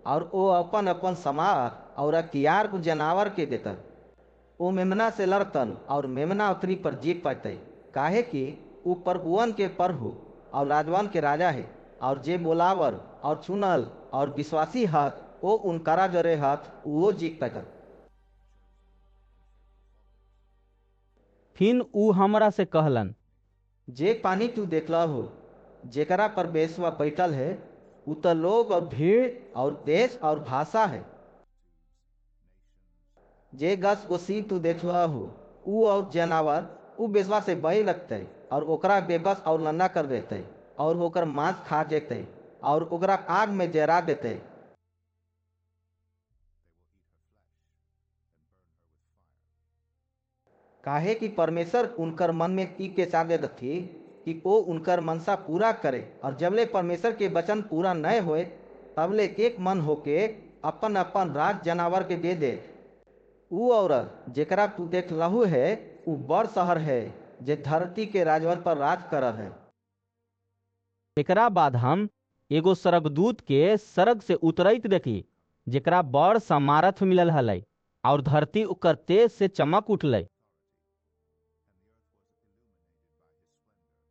और वो अपन अपन समार और अख्तियार को जनावर के देतन। वो मेमना से लड़तन और मेमना उत्तरी पर जीत पाते, काहे कि वो प्रभुवन के प्रभु और राजवन के राजा है। और जे बोलावर और चुनल और विश्वासी हाथ वो उनकारा जरे हाथ वो जीत पाते। फिर उ हमरा से कहलन, जे पानी तू देखला हो, जेकरा पर बेसवा बैठल है, उ तो लोग और भीड़ और देश और भाषा है। जे 10 गो सिंह तू देखला हो, उ और जनावर उ बेसवा से बही लगते और ओकरा बेबस और नन्ना कर देते और ओकर मांस खा जेते और ओकरा आग में जरा देते। काहे कि परमेश्वर उनकर मन में ई के चाहते रखी कि वो उनकर मनसा पूरा करे। और जबले परमेश्वर के वचन पूरा नहीं होए, तबले एक मन होके अपन अपन राज जनावर के दे दे। उ औरत जेकरा तू देख लहू है, उ बड़ शहर है जे धरती के राजवन पर राज करल है। एकरा बाद हम एगो स्वर्गदूत के स्वर्ग से उतरैत देखी, जेकरा बड़ सामर्थ मिलल हलै और धरती ओकर तेज से चमक उठलै।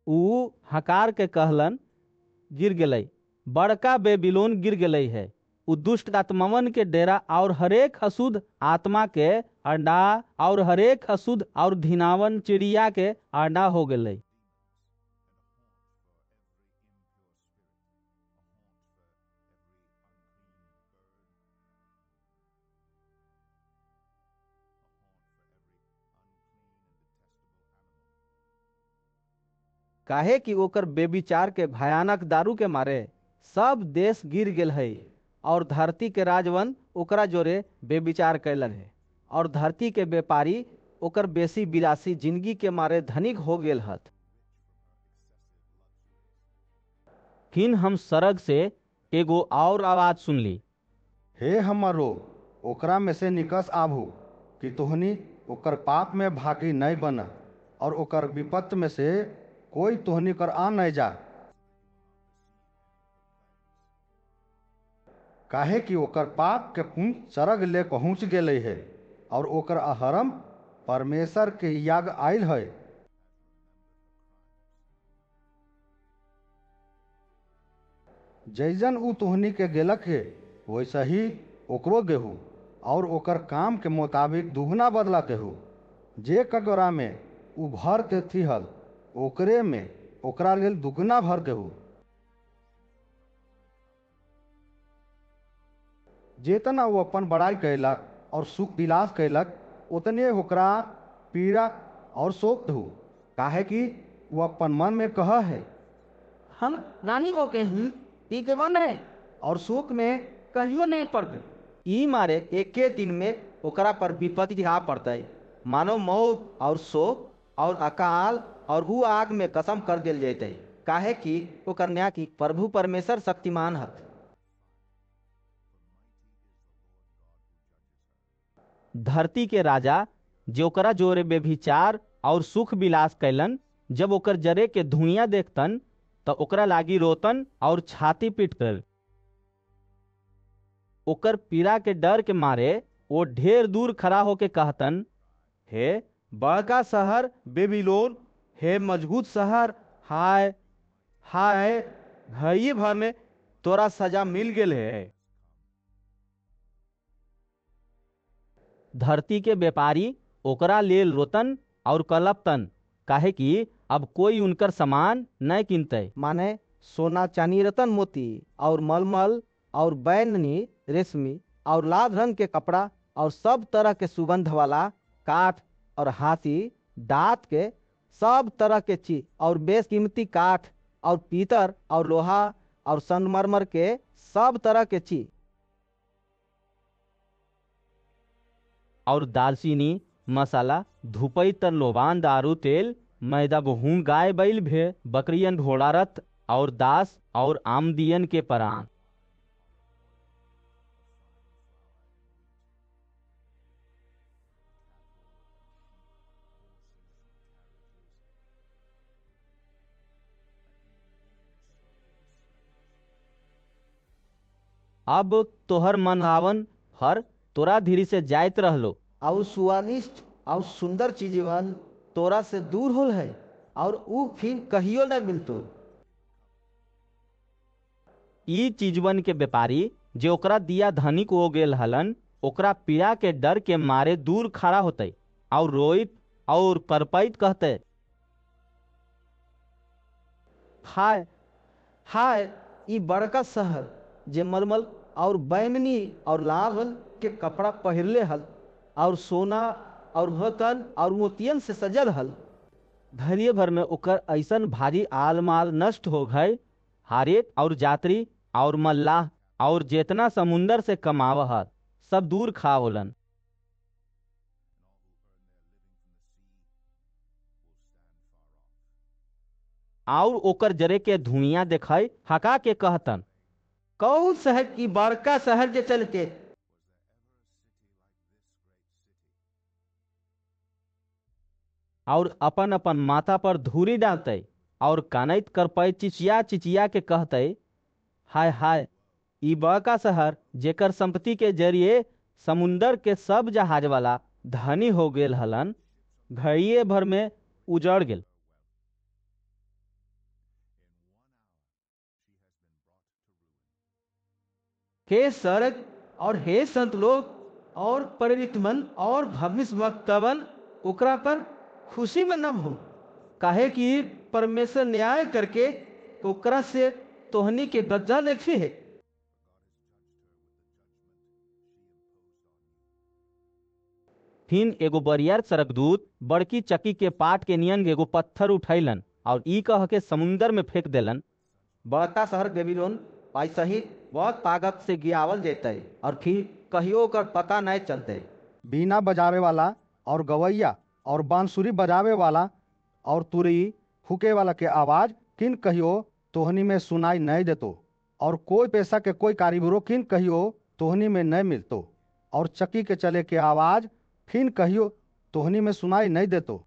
उ हकार के कहलन, गिर गेलै, बड़का बेबीलोन गिर गेलै है। उ दुष्ट आत्मावन के डेरा और हरेक अशुद्ध आत्मा के अड्डा और हरेक अशुद्ध और घिनावन चिड़िया के अड्डा हो गेलै। काहे कि ओकर बेविचार के भयानक दारू के मारे सब देश गिर गेल है और धरती के राजवन ओकरा जोरे बेविचार कैलन है। और धरती के व्यापारी ओकर बेसी विलासी जिंदगी के मारे धनिक हो गेल हत। फिर हम स्वर्ग से एगो और आवाज सुनली, हे हमरो ओकरा में से निकस आभू कि तोहनी ओकर पाप में भागी नहीं बन और ओकर विपत्त में से कोई तोहनी कर आ नहीं जा। काहे कि ओकर पाप के पुंज सरग ले पहुँच गेले है और ओकर अहरम परमेश्वर के याग आयल है। जैसन उ तोहनी के गेलक है, वैसा ही ओकरो गेहूँ और ओकर काम के मुताबिक दुगना बदला केहू। जे कटोरा में उ भर के थिहल, ओकरे में ओकरा लेल दुगना भर केहू। जेतना वो अपन बड़ाई कैलक और सुख विलास कैलक, उतने ओकरा पीड़ा और शोक दहू। काहे कि वो अपन मन में कहा है, हम रानी को के ही पी के मन है और सुख में कहियो नहीं पड़ते। ई मारे एके दिन में ओकरा पर विपत्ति आ पड़ते, मानो मौत और शोक और अकाल और हु आग में कसम कर दिल जैते, काहे कि ओकर न्याय की प्रभु परमेश्वर शक्तिमान है। धरती के राजा जे ओकरा जोरे बेभिचार और सुख विलास कैलन, जब ओकर जरे के धुइयां देखतन तो ओकरा लागी रोतन और छाती पीट कर। ओकर पीड़ा के डर के मारे वो ढेर दूर खड़ा होके कहतन, हे बड़का शहर बेबीलोन, हे मजबूत शहर, हाय हाय, घड़ी भर में तोरा सजा मिल गेल है। धरती के व्यापारी ओकरा लेल रोतन और कलपतन, काहे कि अब कोई उनकर सामान नहीं किनते। माने सोना चांदी रतन मोती और मलमल और बैंगनी रेशमी और लाल रंग के कपड़ा और सब तरह के सुगंध वाला काठ और हाथी दांत के सब तरह के चीज और बेशकीमती काठ और पीतल और लोहा और संगमरमर के सब तरह के चीज और दालचीनी मसाला धुपई तर लोबान दारू तेल मैदा गहूम गाय बैल भे बकरियन घोड़ा रथ और दास और आमदियन के परान। अब तोहर मनभावन फर तोरा धीरे से जाइत रहलो और स्वादिष्ट और सुंदर चीजवन तोरा से दूर होल है और ऊ फिर कहियो न मिलतो। ई चीजवन के व्यापारी जे ओकरा दिया धनिक हो गेल हलन, ओकरा पीड़ा के डर के मारे दूर खड़ा होते और रोइत और परपैत कहते, हाय हाय, ई बड़का शहर जे मलमल और बैंगनी और लाल रंग के कपड़ा पहिरले हल और सोना और रतन और मोतियन से सजल हल। धैर्य भर में ओकर ऐसन भारी आलमाल नष्ट हो गए, हारेत और जात्री और मल्लाह और जेतना समुंदर से कमावह सब दूर खा होलन। और ओकर जरे के धुइयां देखाई हका के कहतन, कौन शहर की बड़का शहर जे चलते और अपन अपन माथा पर धूरी डालते और कानैत कर पै चिचिया चिचिया के कहते, हाय हाय, ई बड़का शहर जेकर संपत्ति के जरिए समुंदर के सब जहाज वाला धनी हो गेल हलन, घड़िए भर में उजड़ गेल। हे सड़क और हे संत लोग और प्रेरितमन और भविष्यवक्तावन ओकरा पर खुशी में न हो, काहे कि परमेश्वर न्याय करके ओकरा से तोहनी के बदला लेखी है। फिर एगो बरियार सरकदूत बड़की चक्की के पाट के नियन एगो पत्थर उठैलन और ई कह के समुंदर में फेंक देलन, बड़का शहर बेबीलोन पाई सहित बहुत ताकत से गिरावल जेते और फिर कहियो ओकर पता नहीं चलते। बीना बजावे वाला और गवैया और बांसुरी बजावे वाला और तुरी फूके वाला के आवाज किन कहियो तोहनी में सुनाई नहीं देतो, और कोई पैसा के कोई कारीगरों किन कहियो तोहनी में नहीं मिलतो, और चक्की के चले के आवाज फिन कहियो तोहनी में सुनाई नहीं देतो।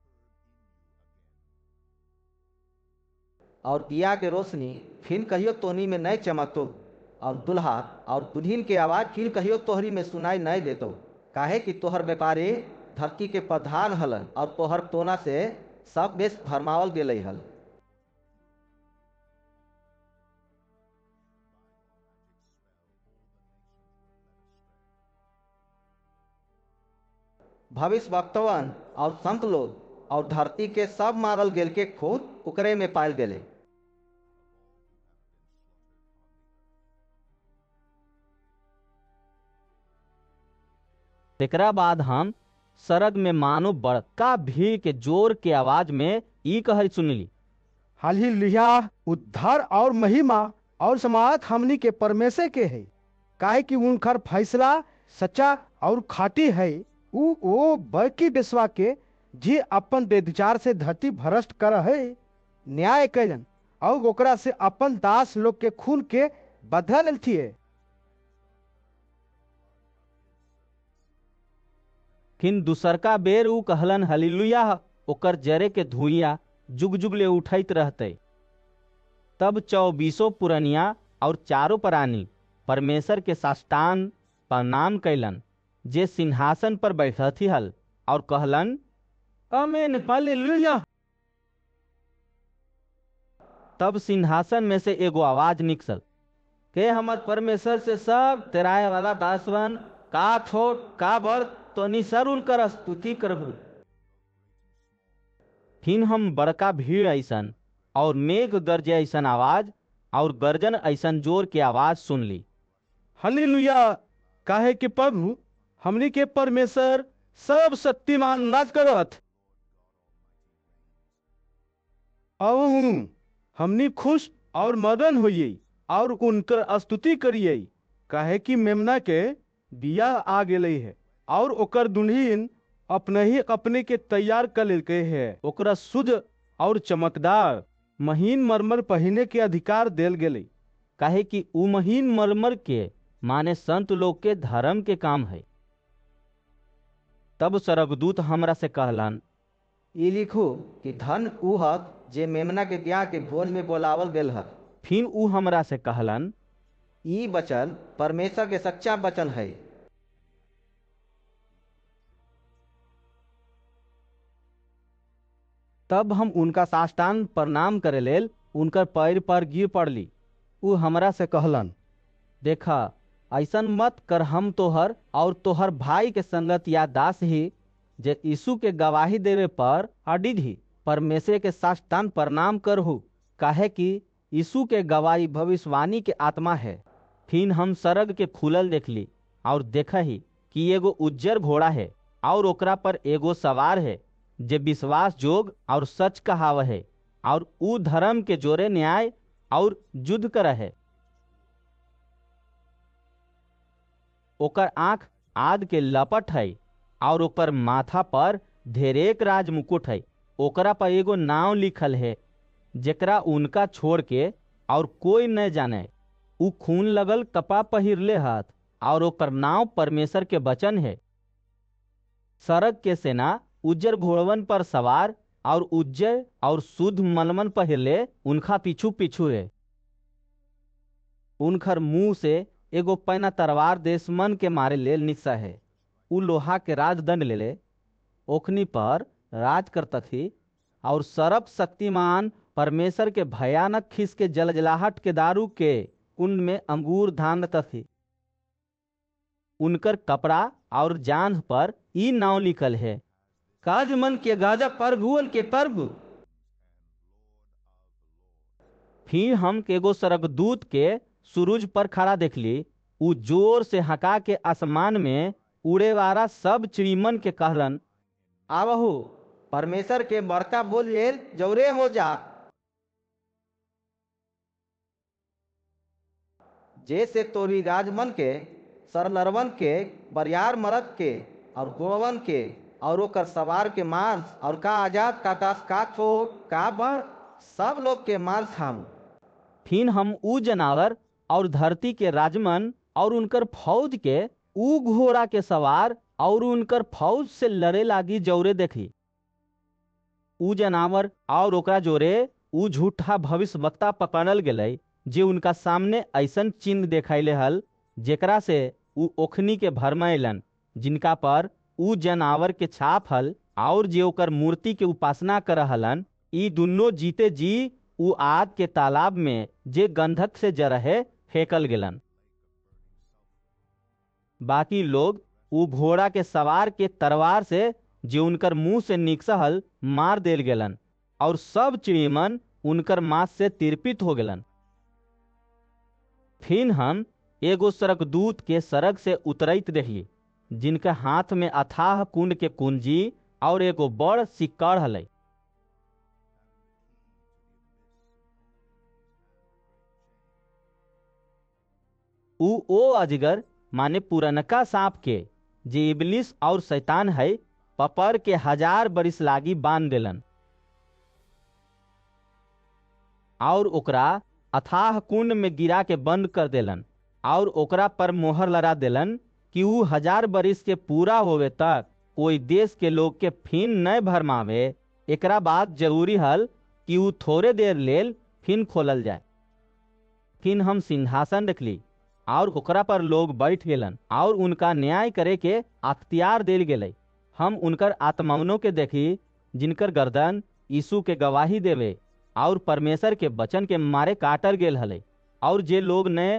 और दिया के रोशनी फिर कहियो तोहनी में नहीं चमकतो, और दुल्हा और दुल्हन के आवाज फिर कहियो तोहरी में सुनाई नहीं देतो, काहे कि तोहर व्यापारी धरती के प्रधान हलन और तोहर टोना से सब देश भरमावल गेले हल। भविष्यवक्तवन और संत लोग और धरती के सब मारल गेल के खोद ओकरे में पायल गेले। एकरा बाद हम सरग में मानो बड़का भीड़ के जोर के आवाज में ई कहे सुनली, हालेलुया। उद्धार और महिमा और समात हमनी के परमेश्वर के है, काहे कि उनकर फैसला सच्चा और खाटी है। उ ओ बड़की बेसवा के जे अपन बेविचार से धरती भ्रष्ट कर है न्याय कैलन और ओकरा से अपन दास लोग के खून के बदला लेथिए। फिर दूसरका बेर ऊ कहलन हालेलुया, ओकर जरे के धुइया जुग जुग ले उठैत रहते। तब 24 पुरनिया और 4 प्राणी परमेश्वर के साष्टांग प्रणाम कैलन जे सिंहासन पर बैठती हल और कहलन आमीन हालेलुया। तब सिंहासन में से एगो आवाज निकसल के हमर परमेश्वर से सब तेराए वाला दासवन का छोट का बड़ तो निसर उनकर स्तुति करबू। फिर हम बड़का भीड़ ऐसन और मेघ गरजे ऐसन आवाज और गर्जन ऐसन जोर के आवाज सुन ली। हालेलुया, काहे कि प्रभु हमनी के परमेश्वर सब शक्तिमान नाच करत। और हमनी खुश और मदन होइए और उनकर स्तुति करिए, काहे कि मेमना के बियाह आ गेले है और ओकर दुल्हन अपने के तैयार कर लेके है। ओकरा शुद्ध और चमकदार महीन मरमर पहने के अधिकार देल गेले, काहे कि ऊ महीन मरमर के माने संत लोग के धर्म के काम है। तब स्वर्गदूत हमरा से कहलन ई लिखू कि धन ऊ हक जे मेमना के ब्याह के भोज में बोलावल गेल हक। फिर ऊ हमरा से कहलन ई वचन परमेश्वर के सच्चा वचन है। तब हम उनका साष्टांग प्रणाम करे लेल उनकर पैर पर गिर पड़ली। ऊ हमरा से कहलन देखा ऐसन मत कर, हम तोहर और तोहर भाई के संगत या दास ही जे यीशु के गवाही देवे पर अडिग ही परमेश्वर के साष्टांग प्रणाम करहु, काहे कि यीशु के गवाही भविष्यवाणी के आत्मा है। फिर हम सरग के खुलल देखली और देखही कि एगो उज्जर घोड़ा है और ओकरा पर एगो सवार है जे विश्वास जोग और सच कहाव है और ऊ धर्म के जोरे न्याय और युद्ध कर है। ओकर आँख आग के लपट है और ओकर माथा पर ढेरेक राज मुकुट है। ओकरा पर एगो नाव लिखल है जेकरा उनका छोड़ के और कोई न जाने। ऊ खून लगल कपड़ा पहिरले हाथ और ओकर नाव परमेश्वर के वचन है। सरग के सेना उज्जर घोड़वन पर सवार और उज्जर और शुद्ध मलमल पहिरले उनका पीछू पीछू है। उनकर मुंह से एगो पैना तलवार दुश्मन के मारे लेल निकसा है। उ लोहा के राजदंड ले ओखनी पर राज करतथी और सर्व शक्तिमान परमेश्वर के भयानक खिस के जलजलाहट के दारू के कुंड में अंगूर धानतथी। उनकर कपड़ा और जांघ पर ई नाव लिखल है काजमन के गाजा प्रभुअन के प्रभु। फिर हम एगो स्वर्गदूत के सूरज पर खड़ा देखली। उ जोर से हका के आसमान में उड़े वाला सब चिड़ीमन के कहलन आवहु परमेश्वर के बड़का बोल लेल जौरे हो जा। जैसे तोरी राजमन के सरलरवन के बरियार मरद के और गोवन के और ओकर सवार के मांस और का आजाद का दास का छोट का बड़ सब लोग के मांस हम। फिर हम ऊ जनावर और धरती के राजमन और उनकर फौज के ऊ घोड़ा के सवार और उनकर फौज से लड़े लागी जौरे देखी। ऊ जनावर और ओकरा जोरे ऊ झूठा भविष्यवक्ता पकड़ल गेलै जे उनका सामने ऐसन चिन्ह देखाइले हल जेकरा से ऊ ओखनी के भरमैलन जिनका पर ऊ जनावर के छाप हल और जे ओकर मूर्ति के उपासना कर हलन। ई दुनो जीते जी ऊ आग के तालाब में जे गंधक से जरहे फेंकल गेलन। बाकी लोग ऊ घोड़ा के सवार के तलवार से जे उनकर मुंह से निकसहल मार देल गेलन और सब चिड़ीमन उनकर मांस से तिरपित हो गेलन। फिर हम एगो स्वर्गदूत के सड़क से उतरैत देखली जिनके हाथ में अथाह कुंड के कुंजी और एगो बड़ सिक्कड़ हलै। ओ अजगर माने पुरनका सांप के जे इबलिस और शैतान है पपर के 1000 बरिस लागी बांध देलन और ओकरा अथाह कुंड में गिरा के बंद कर देलन और ओकरा पर मोहर लगा देलन कि ऊ 1000 बरिस के पूरा होवे तक कोई देश के लोग के फिन न भरमावे। एकरा बाद जरूरी हल कि ऊ थोड़े देर लेल फिन खोलल जाए। फिन हम सिंहासन देखली और ओकरा पर लोग बैठ गेलन और उनका न्याय करे के अख्तियार देल गेलै। हम उनकर आत्माओं के देखी जिनकर गर्दन यीशु के गवाही देवे और परमेश्वर के वचन के मारे काटल गेल हले और जे लोग ने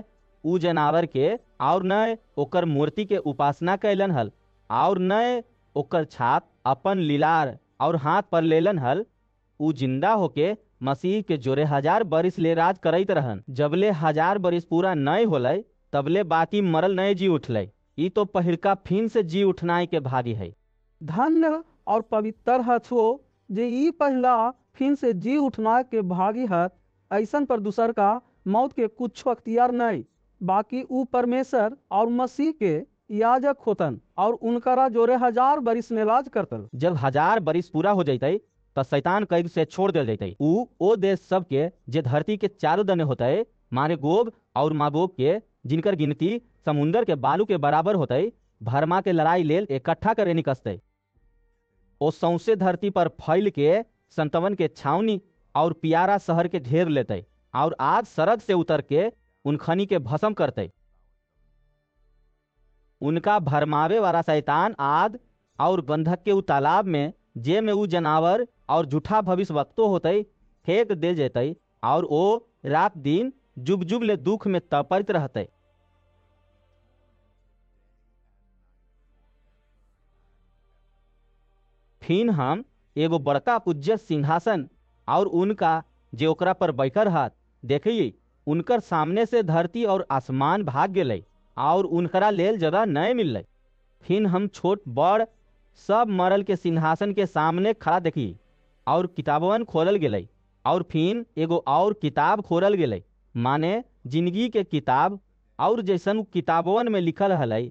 ऊ जनावर के और न ओकर मूर्ति के उपासना कैलन हल और न ओकर छाप अपन लीलार और हाथ पर लेलन हल, ऊ जिंदा होके मसीह के जोरे 1000 बरिस ले राज करैत रहन। जबले 1000 बरिस पूरा नय होलै तबले बाकी मरल नय जी उठलै। ई तो पहिलका फिन से जी उठनाई के भागी है। धन्य और पवित्र हथो जे ई पहला फिन से जी उठना के भागी हत। ऐसन पर दूसर का मौत के कुछ अख्तियार नहीं, बाकी ऊ परमेश्वर और मसीह के याजक होतन और उनकरा जोरे 1000 बरिस में राज करतन। जब 1000 बरिस पूरा हो जाते तो शैतान कैद से छोड़ दिल जाते। ऊ ओ देश सब के जे धरती के चारों दने होते मारे गोग और मागोग के जिनकर गिनती समुंदर के बालू के बराबर होते भरमा के लड़ाई लेल इकट्ठा करे निकसते। ओ सौंसे धरती पर फैल के संतवन के छावनी और पियारा शहर के घेर लेते और आज सड़क से उतर के उनखनी के भस्म करते। उनका भरमावे वाला शैतान आद और गंधक के उ तालाब में जे में उ जनावर और झूठा भविष्यवक्तो होते फेंक दे जेते और ओ रात दिन जुग जुग ले दुख में तपैत रहते। फिन हम एगो बड़का उज्जर सिंहासन और उनका जे ओकरा पर बैठल हाथ देखिए। उनकर सामने से धरती और आसमान भाग गेलै और उनकरा लेल जगह नहीं मिललै। फिन हम छोट बड़ सब मरल के सिंहासन के सामने खड़ा देखी और किताबवन खोलल गेलै और फिन एगो और किताब खोलल गेलै माने जिंदगी के किताब और जैसन किताबवन में लिखल हलै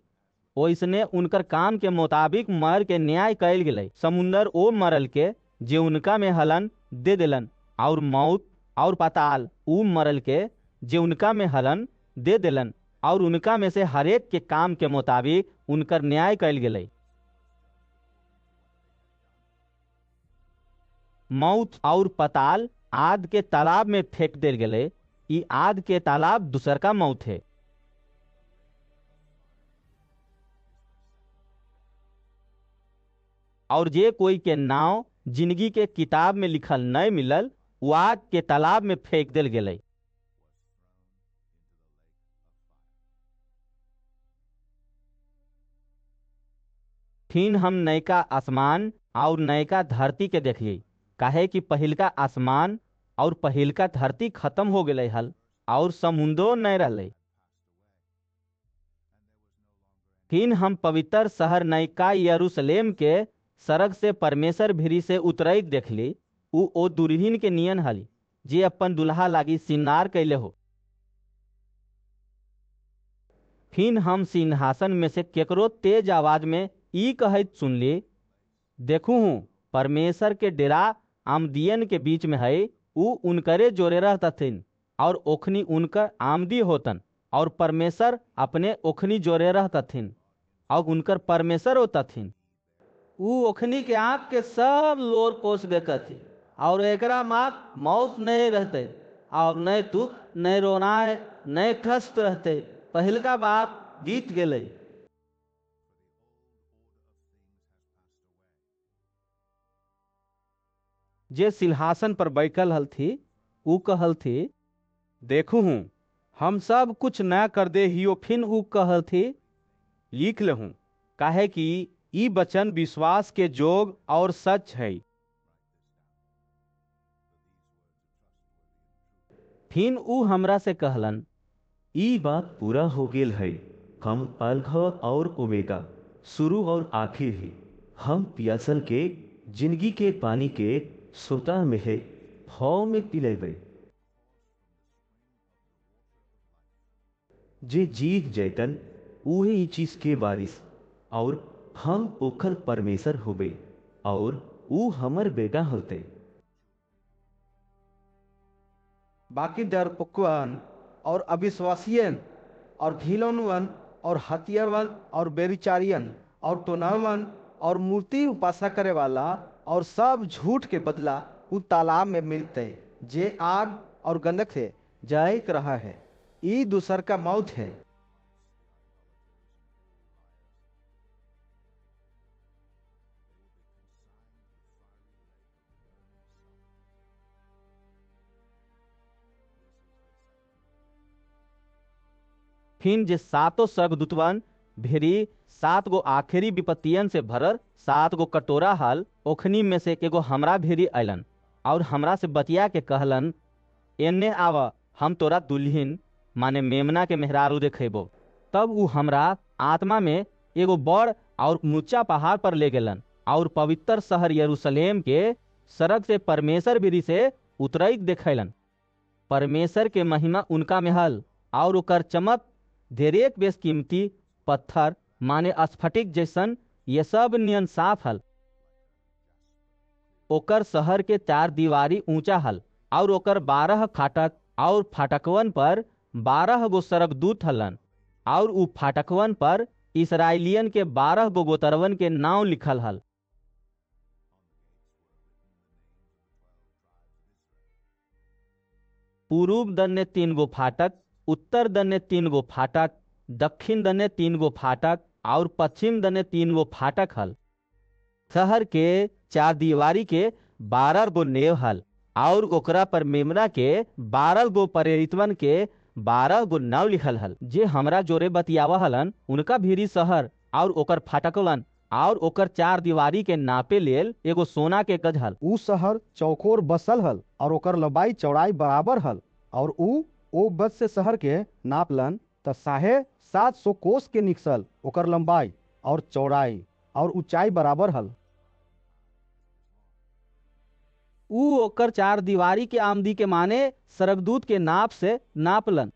ओइसने उनकर काम के मुताबिक मर के न्याय कैल गेलै। समुंदर ओ मरल के जे उनका में हलन दे देलन और मौत और पाताल ऊ मरल के जे उनका में हलन दे देलन और उनका में से हरेक के काम के मुताबिक उनकर न्याय कैल गेलै। मौत और पाताल आद के तालाब में फेंक देल गेलै। ई आद के तालाब दूसर का मौत है। और जे कोई के नाव जिंदगी के किताब में लिखल नहीं मिलल वो आग के तालाब में फेंक देल गेलै। फिर हम नयका आसमान और नयका धरती के देखिए काहे कि पहिलका आसमान और पहिलका धरती खत्म हो गए हल और समुद्रो नहीं रहले। फिर हम पवित्र शहर नयका यरूशलेम के सड़क से परमेश्वर भिरी से उतरैत देखली। ओ दुल्हिन के नियन हली जे अपन दुल्हा लागी श्रृंगार कैले हो। फिर हम सिंहासन में से केकरो तेज आवाज में ई कहत सुनली, देखू हूँ परमेश्वर के डेरा आमदियन के बीच में है। ऊ उनकरे जोरे रहतथिन और ओखनी उनकर आमदी होतन और परमेश्वर अपने ओखनी जोरे रहतथिन और उनकर परमेश्वर होतथिन। ऊ ओखनी के आँख के सब लोर पोष देखती और एकरा मात मौत नहीं रहते और नहीं दुख नहीं रोनाए नहीं कष्ट रहते। पहिलका बात बीत गेलै। जे सिंहासन पर बैठल हल थी ऊ कहल थी, देखू हूँ हम सब कुछ नया कर दे हियो। फिन ऊ कहल थी, लिख लहूँ काहे कि ई वचन विश्वास के जोग और सच है। फिर ऊ हमरा से कहलन, ई बात पूरा हो गेल है। हम अल्फा और ओमेगा शुरू और आखिर ही। हम पियासल के जिंदगी के पानी के सोता में है भाव में पिलेबै। जे जीत जैतन उहे ई चीज के बारिश, और हम ओखर परमेश्वर होबे और ऊ हमर बेटा होते। बाकी डरपोकवन और अविश्वासियन और घिलौनवन और हथियारवन और बेविचारियन और टोनावन और मूर्ति उपासना करे वाला और सब झूठ के बदला उ तालाब में मिलते जे आग और गंधक से जायक रहा है। ई दूसर का मौत है। फिर जे सातों स्वर्गदूतवन भेरी 7 गो आखिरी विपत्तियन से भरल 7 गो कटोरा हल, ओखनी में से एगो हमरा भेरी अलन और हमरा से बतिया के कहलन, एने आव, हम तोरा दुल्हिन माने मेमना के मेहरारू देखेबो। तब ऊ हमरा आत्मा में एगो बड़ और ऊंचा पहाड़ पर ले गेलन और पवित्र शहर यरूशलेम के सड़क से परमेश्वर बिरी से उतरैत देखैलन। परमेश्वर के महिमा उनका में हल और ओकर चमक ढेरेक बेशकीमती पत्थर माने स्फटिक जैसन ये सब नियन साफ हल। ओकर शहर के 4 दीवारी ऊंचा हल और ओकर 12 फाटक और फाटकवन पर 12 गो सरकदूत हलन और उ फाटकवन पर इसराइलियन के 12 गो गोत्रवन के नाम लिखल हल। पूर्व दन्ने 3 गो फाटक, उत्तर दन्ने 3 गो फाटक, दक्षिण दन्ने 3 गो फाटक और पश्चिम दन्ने 3 गो फाटक हल। शहर के 4 दीवारी के 12 गो नेव हल और ओकरा पर मेमना के 12 गो प्रेरितवन के 12 गो नाव लिखल हल। जे हमरा जोरे बतियावा हलन उनका भीरी शहर और ओकर फाटकवन और ओकर 4 दीवारी के नापे लेल एगो सोना के गज हल। ऊ शहर चौकोर बसल हल और ओकर लंबाई चौड़ाई बराबर हल। और ऊ ओ बस से शहर के नापलन त 750 कोस के निकसल। ओकर लंबाई और चौड़ाई और ऊंचाई बराबर हल। ऊ ओकर 4 दीवारी के आमदी के माने सरगदूत के नाप से नापलन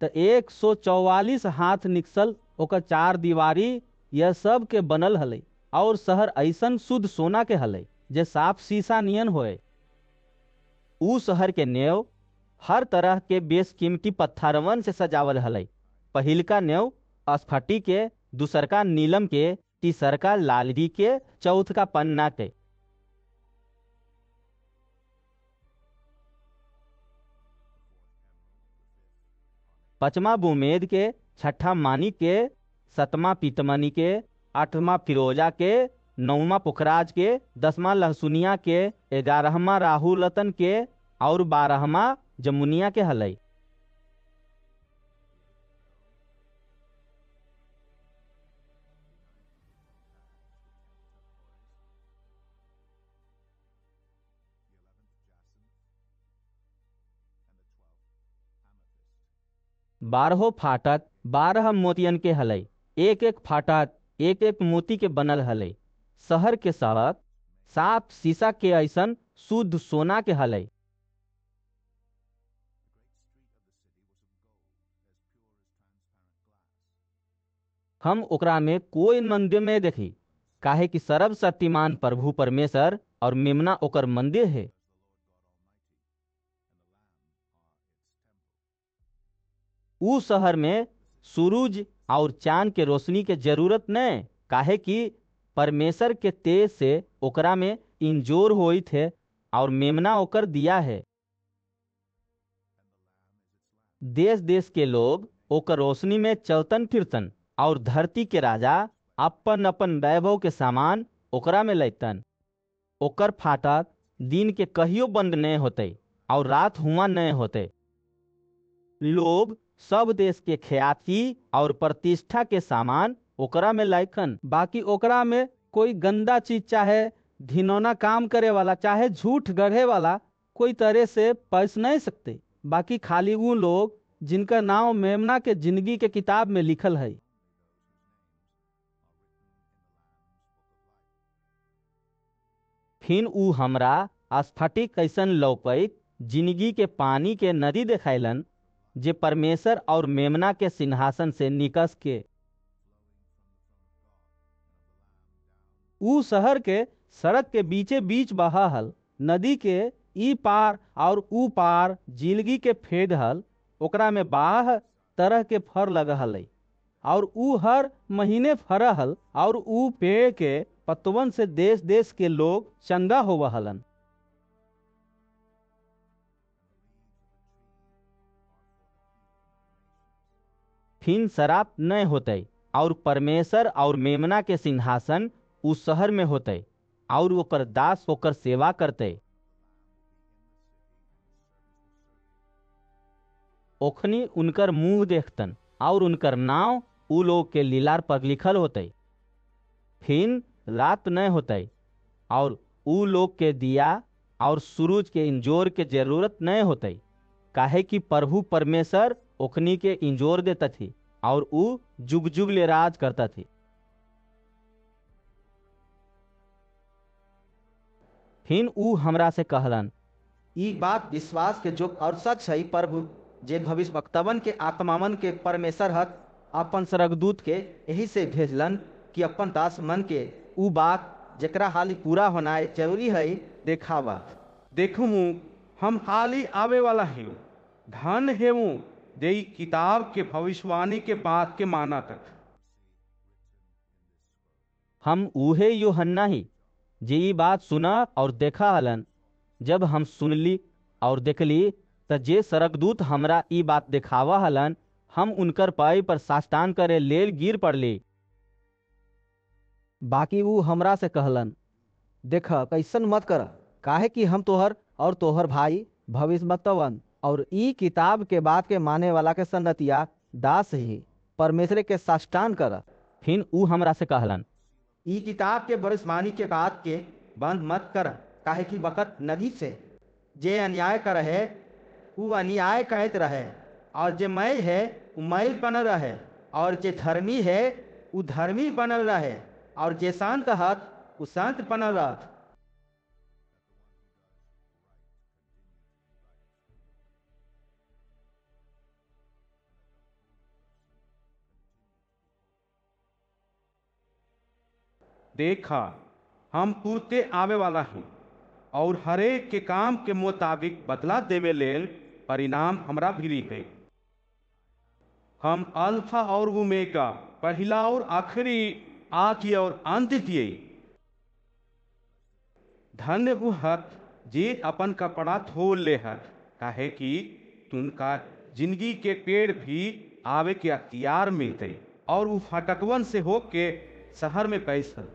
त 144 हाथ निकसल। ओकर 4 दीवारी यह सब के बनल हले और शहर ऐसन शुद्ध सोना के हले जे साफ शीशा नियन होए। ऊ शहर के नेव हर तरह के बेशकीमती पत्थरवन से सजावल हले। पहिलका नेव स्फटिक के, दूसरका नीलम के, तीसरका लालरी के, चौथका पन्ना के। पांचवा बुमेद के, छठा मानिक के, 7वां पीतमणि के, 8वां फिरोजा के, 9वां पुखराज के, 10वां लहसुनिया के, 11वां राहुलतन के और 12वां जमुनिया के हलई। बारहो फाटक 12 मोतियन के हलई। एक एक फाटक एक एक मोती के बनल हलई। शहर के सड़क साफ शीशा के ऐसन शुद्ध सोना के हलई। हम ओकरा में कोई मंदिर में देखी, काहे कि सर्वशक्तिमान प्रभु परमेश्वर और मेमना ओकर मंदिर है। ऊ शहर में सूरज और चांद के रोशनी के जरूरत नहीं, काहे कि परमेश्वर के तेज से ओकरा में इंजोर होइत है और मेमना ओकर दिया है। देश देश के लोग ओकर रोशनी में चलतन फिरतन और धरती के राजा अपन अपन वैभव के सामान ओकरा में लैतन। ओकर फाटक दिन के कहियो बंद नहीं होते और रात हुआ नहीं होते। लोग सब देश के ख्याति और प्रतिष्ठा के सामान ओकरा में लाइकन। बाकी ओकरा में कोई गंदा चीज चाहे घिनौना काम करे वाला चाहे झूठ गढ़े वाला कोई तरह से पैस नहीं सकते। बाकी खाली वो लोग जिनका नाम मेमना के जिंदगी के किताब में लिखल है। फिर ऊ हमरा स्फटिक कैसन लौकैत जिंदगी के पानी के नदी दिखैलन जे परमेश्वर और मेमना के सिंहासन से निकस के ऊ शहर के सड़क के बीचे बीच बहा हल। नदी के ई पार और ऊ पार जिंदगी के फेद हल। ओकरा में 12 तरह के फर लग हल और ऊ हर महीने फर हल और ऊ पेड़ के पतवन से देश देश के लोग चंगा होव हलन। फिन शराब न होते और परमेश्वर और मेमना के सिंहासन उस शहर में होते और ओकर दास ओकर सेवा करते। ओखनी उनकर मुंह देखतन और उनकर नाव उ लोग के लीलार पर लिखल होते। फिन रात न होते और उ लोग के दिया और सूरज के इंजोर के जरूरत न होते, काहे कि प्रभु परमेश्वर ओखनी के इंजोर देता थी और उ जुग जुग ले राज करता थी। फिन ऊ हमरा से कहलन, ई बात विश्वास के जोग और सच है प्रभु, जे भविष्यवक्तवन के आत्मावन के परमेश्वर हक अपन स्वर्गदूत के यही से भेजलन कि अपन दास मन के ऊ बात जेकरा हाली पूरा होना जरूरी है देखावा। देखू हम हाली आवे वाला हूँ, धन हेऊ दे किताब के भविष्यवाणी के बात के माना तक। हम ऊहे यूहन्ना ही जे ई बात सुना और देखा हलन। जब हम सुनली और देखली त जे स्वर्गदूत हमरा ई बात देखावा हलन, हम उनकर पाई पर साष्टांग करे लेल गिर पड़ली। बाकी ऊ हमरा से कहलन, देख कैसन मत कर, काहे कि हम तोहर और तोहर भाई भविष्यवक्तवन और ई किताब के बात के माने वाला के संगतिया दास ही परमेश्वर के साष्टांग कर। फिर ऊ हमरा से कहलन, ई किताब के भविष्यवाणी के बात के बंद मत कर, काहे कि वक़्त नदी से जे अन्याय कर है ऊ अन्याय कहत रहे, और जे मय है ऊ मय बनल रहे, और जे धर्मी है ऊ धर्मी बनल रहे, और जे शांत हत ऊ शांत बनल रह। देखा हम तुरते आवे वाला हूँ और हरेक के काम के मुताबिक बदला देवे लेल परिणाम हमरा भिरी है। हम अल्फा और ओमेगा, पहला और आखिरी, आदि और अंत दिए। धन्य वो हत जे अपन कपड़ा धो ले हत, काहे कि तुनका जिंदगी के पेड़ भी आवे के अख्तियार मिलते और वो फटकवन से होके शहर में पैसल।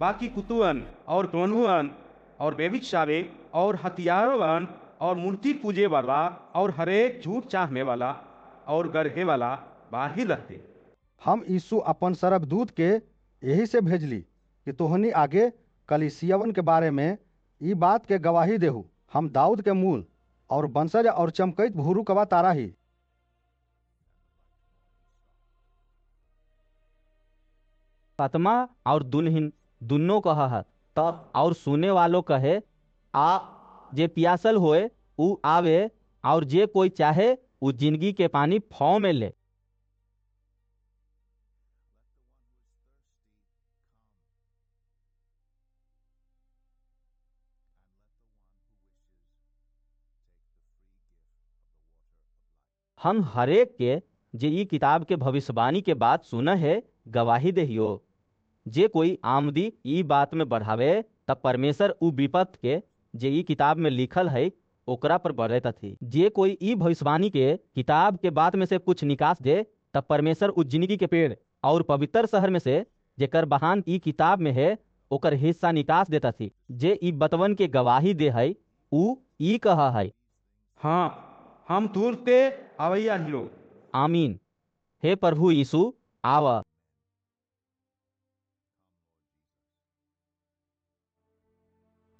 बाकी कुतुअन और टोनहुअन और बेबिचारे और हथियारवन और मूर्ति पूजे वाला और हरेक झूठ चाहने वाला और गरहे वाला बाहर रहते। हम यीशु अपन स्वर्गदूत के यही से भेजली कि तोहनी आगे कलीसियावन के बारे में ई बात के गवाही देहू। हम दाऊद के मूल और बंसज और चमकैत भूरू कवा तारा ही। आत्मा और दुल्हन दुनो कहा हत, तब और सुने वालों कहे आ, जे पियासल होए ऊ आवे, और जे कोई चाहे ऊ जिंदगी के पानी फौ में ले। हम हरेक के जे ई किताब के भविष्यवाणी के बात सुना है गवाही देहियो। जे कोई आमदी ई बात में बढ़ावे तब परमेश्वर ऊ विपत के जे ई किताब में लिखल है ओकरा पर बढ़े थी। जे कोई ई भविष्यवाणी के किताब के बात में से कुछ निकास दे तब परमेश्वर ऊ जिंदगी के पेड़ और पवित्र शहर में से जेकर बहान ई किताब में है ओकर हिस्सा निकास देता थी। जे ई बतवन के गवाही दे है ऊ ई कहा है, हाँ हम तुरते आवैया हिलो। आमीन। हे प्रभु यीशु आवा।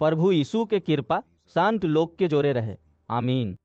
प्रभु यीशु के कृपा शांत लोग के जोरे रहे। आमीन।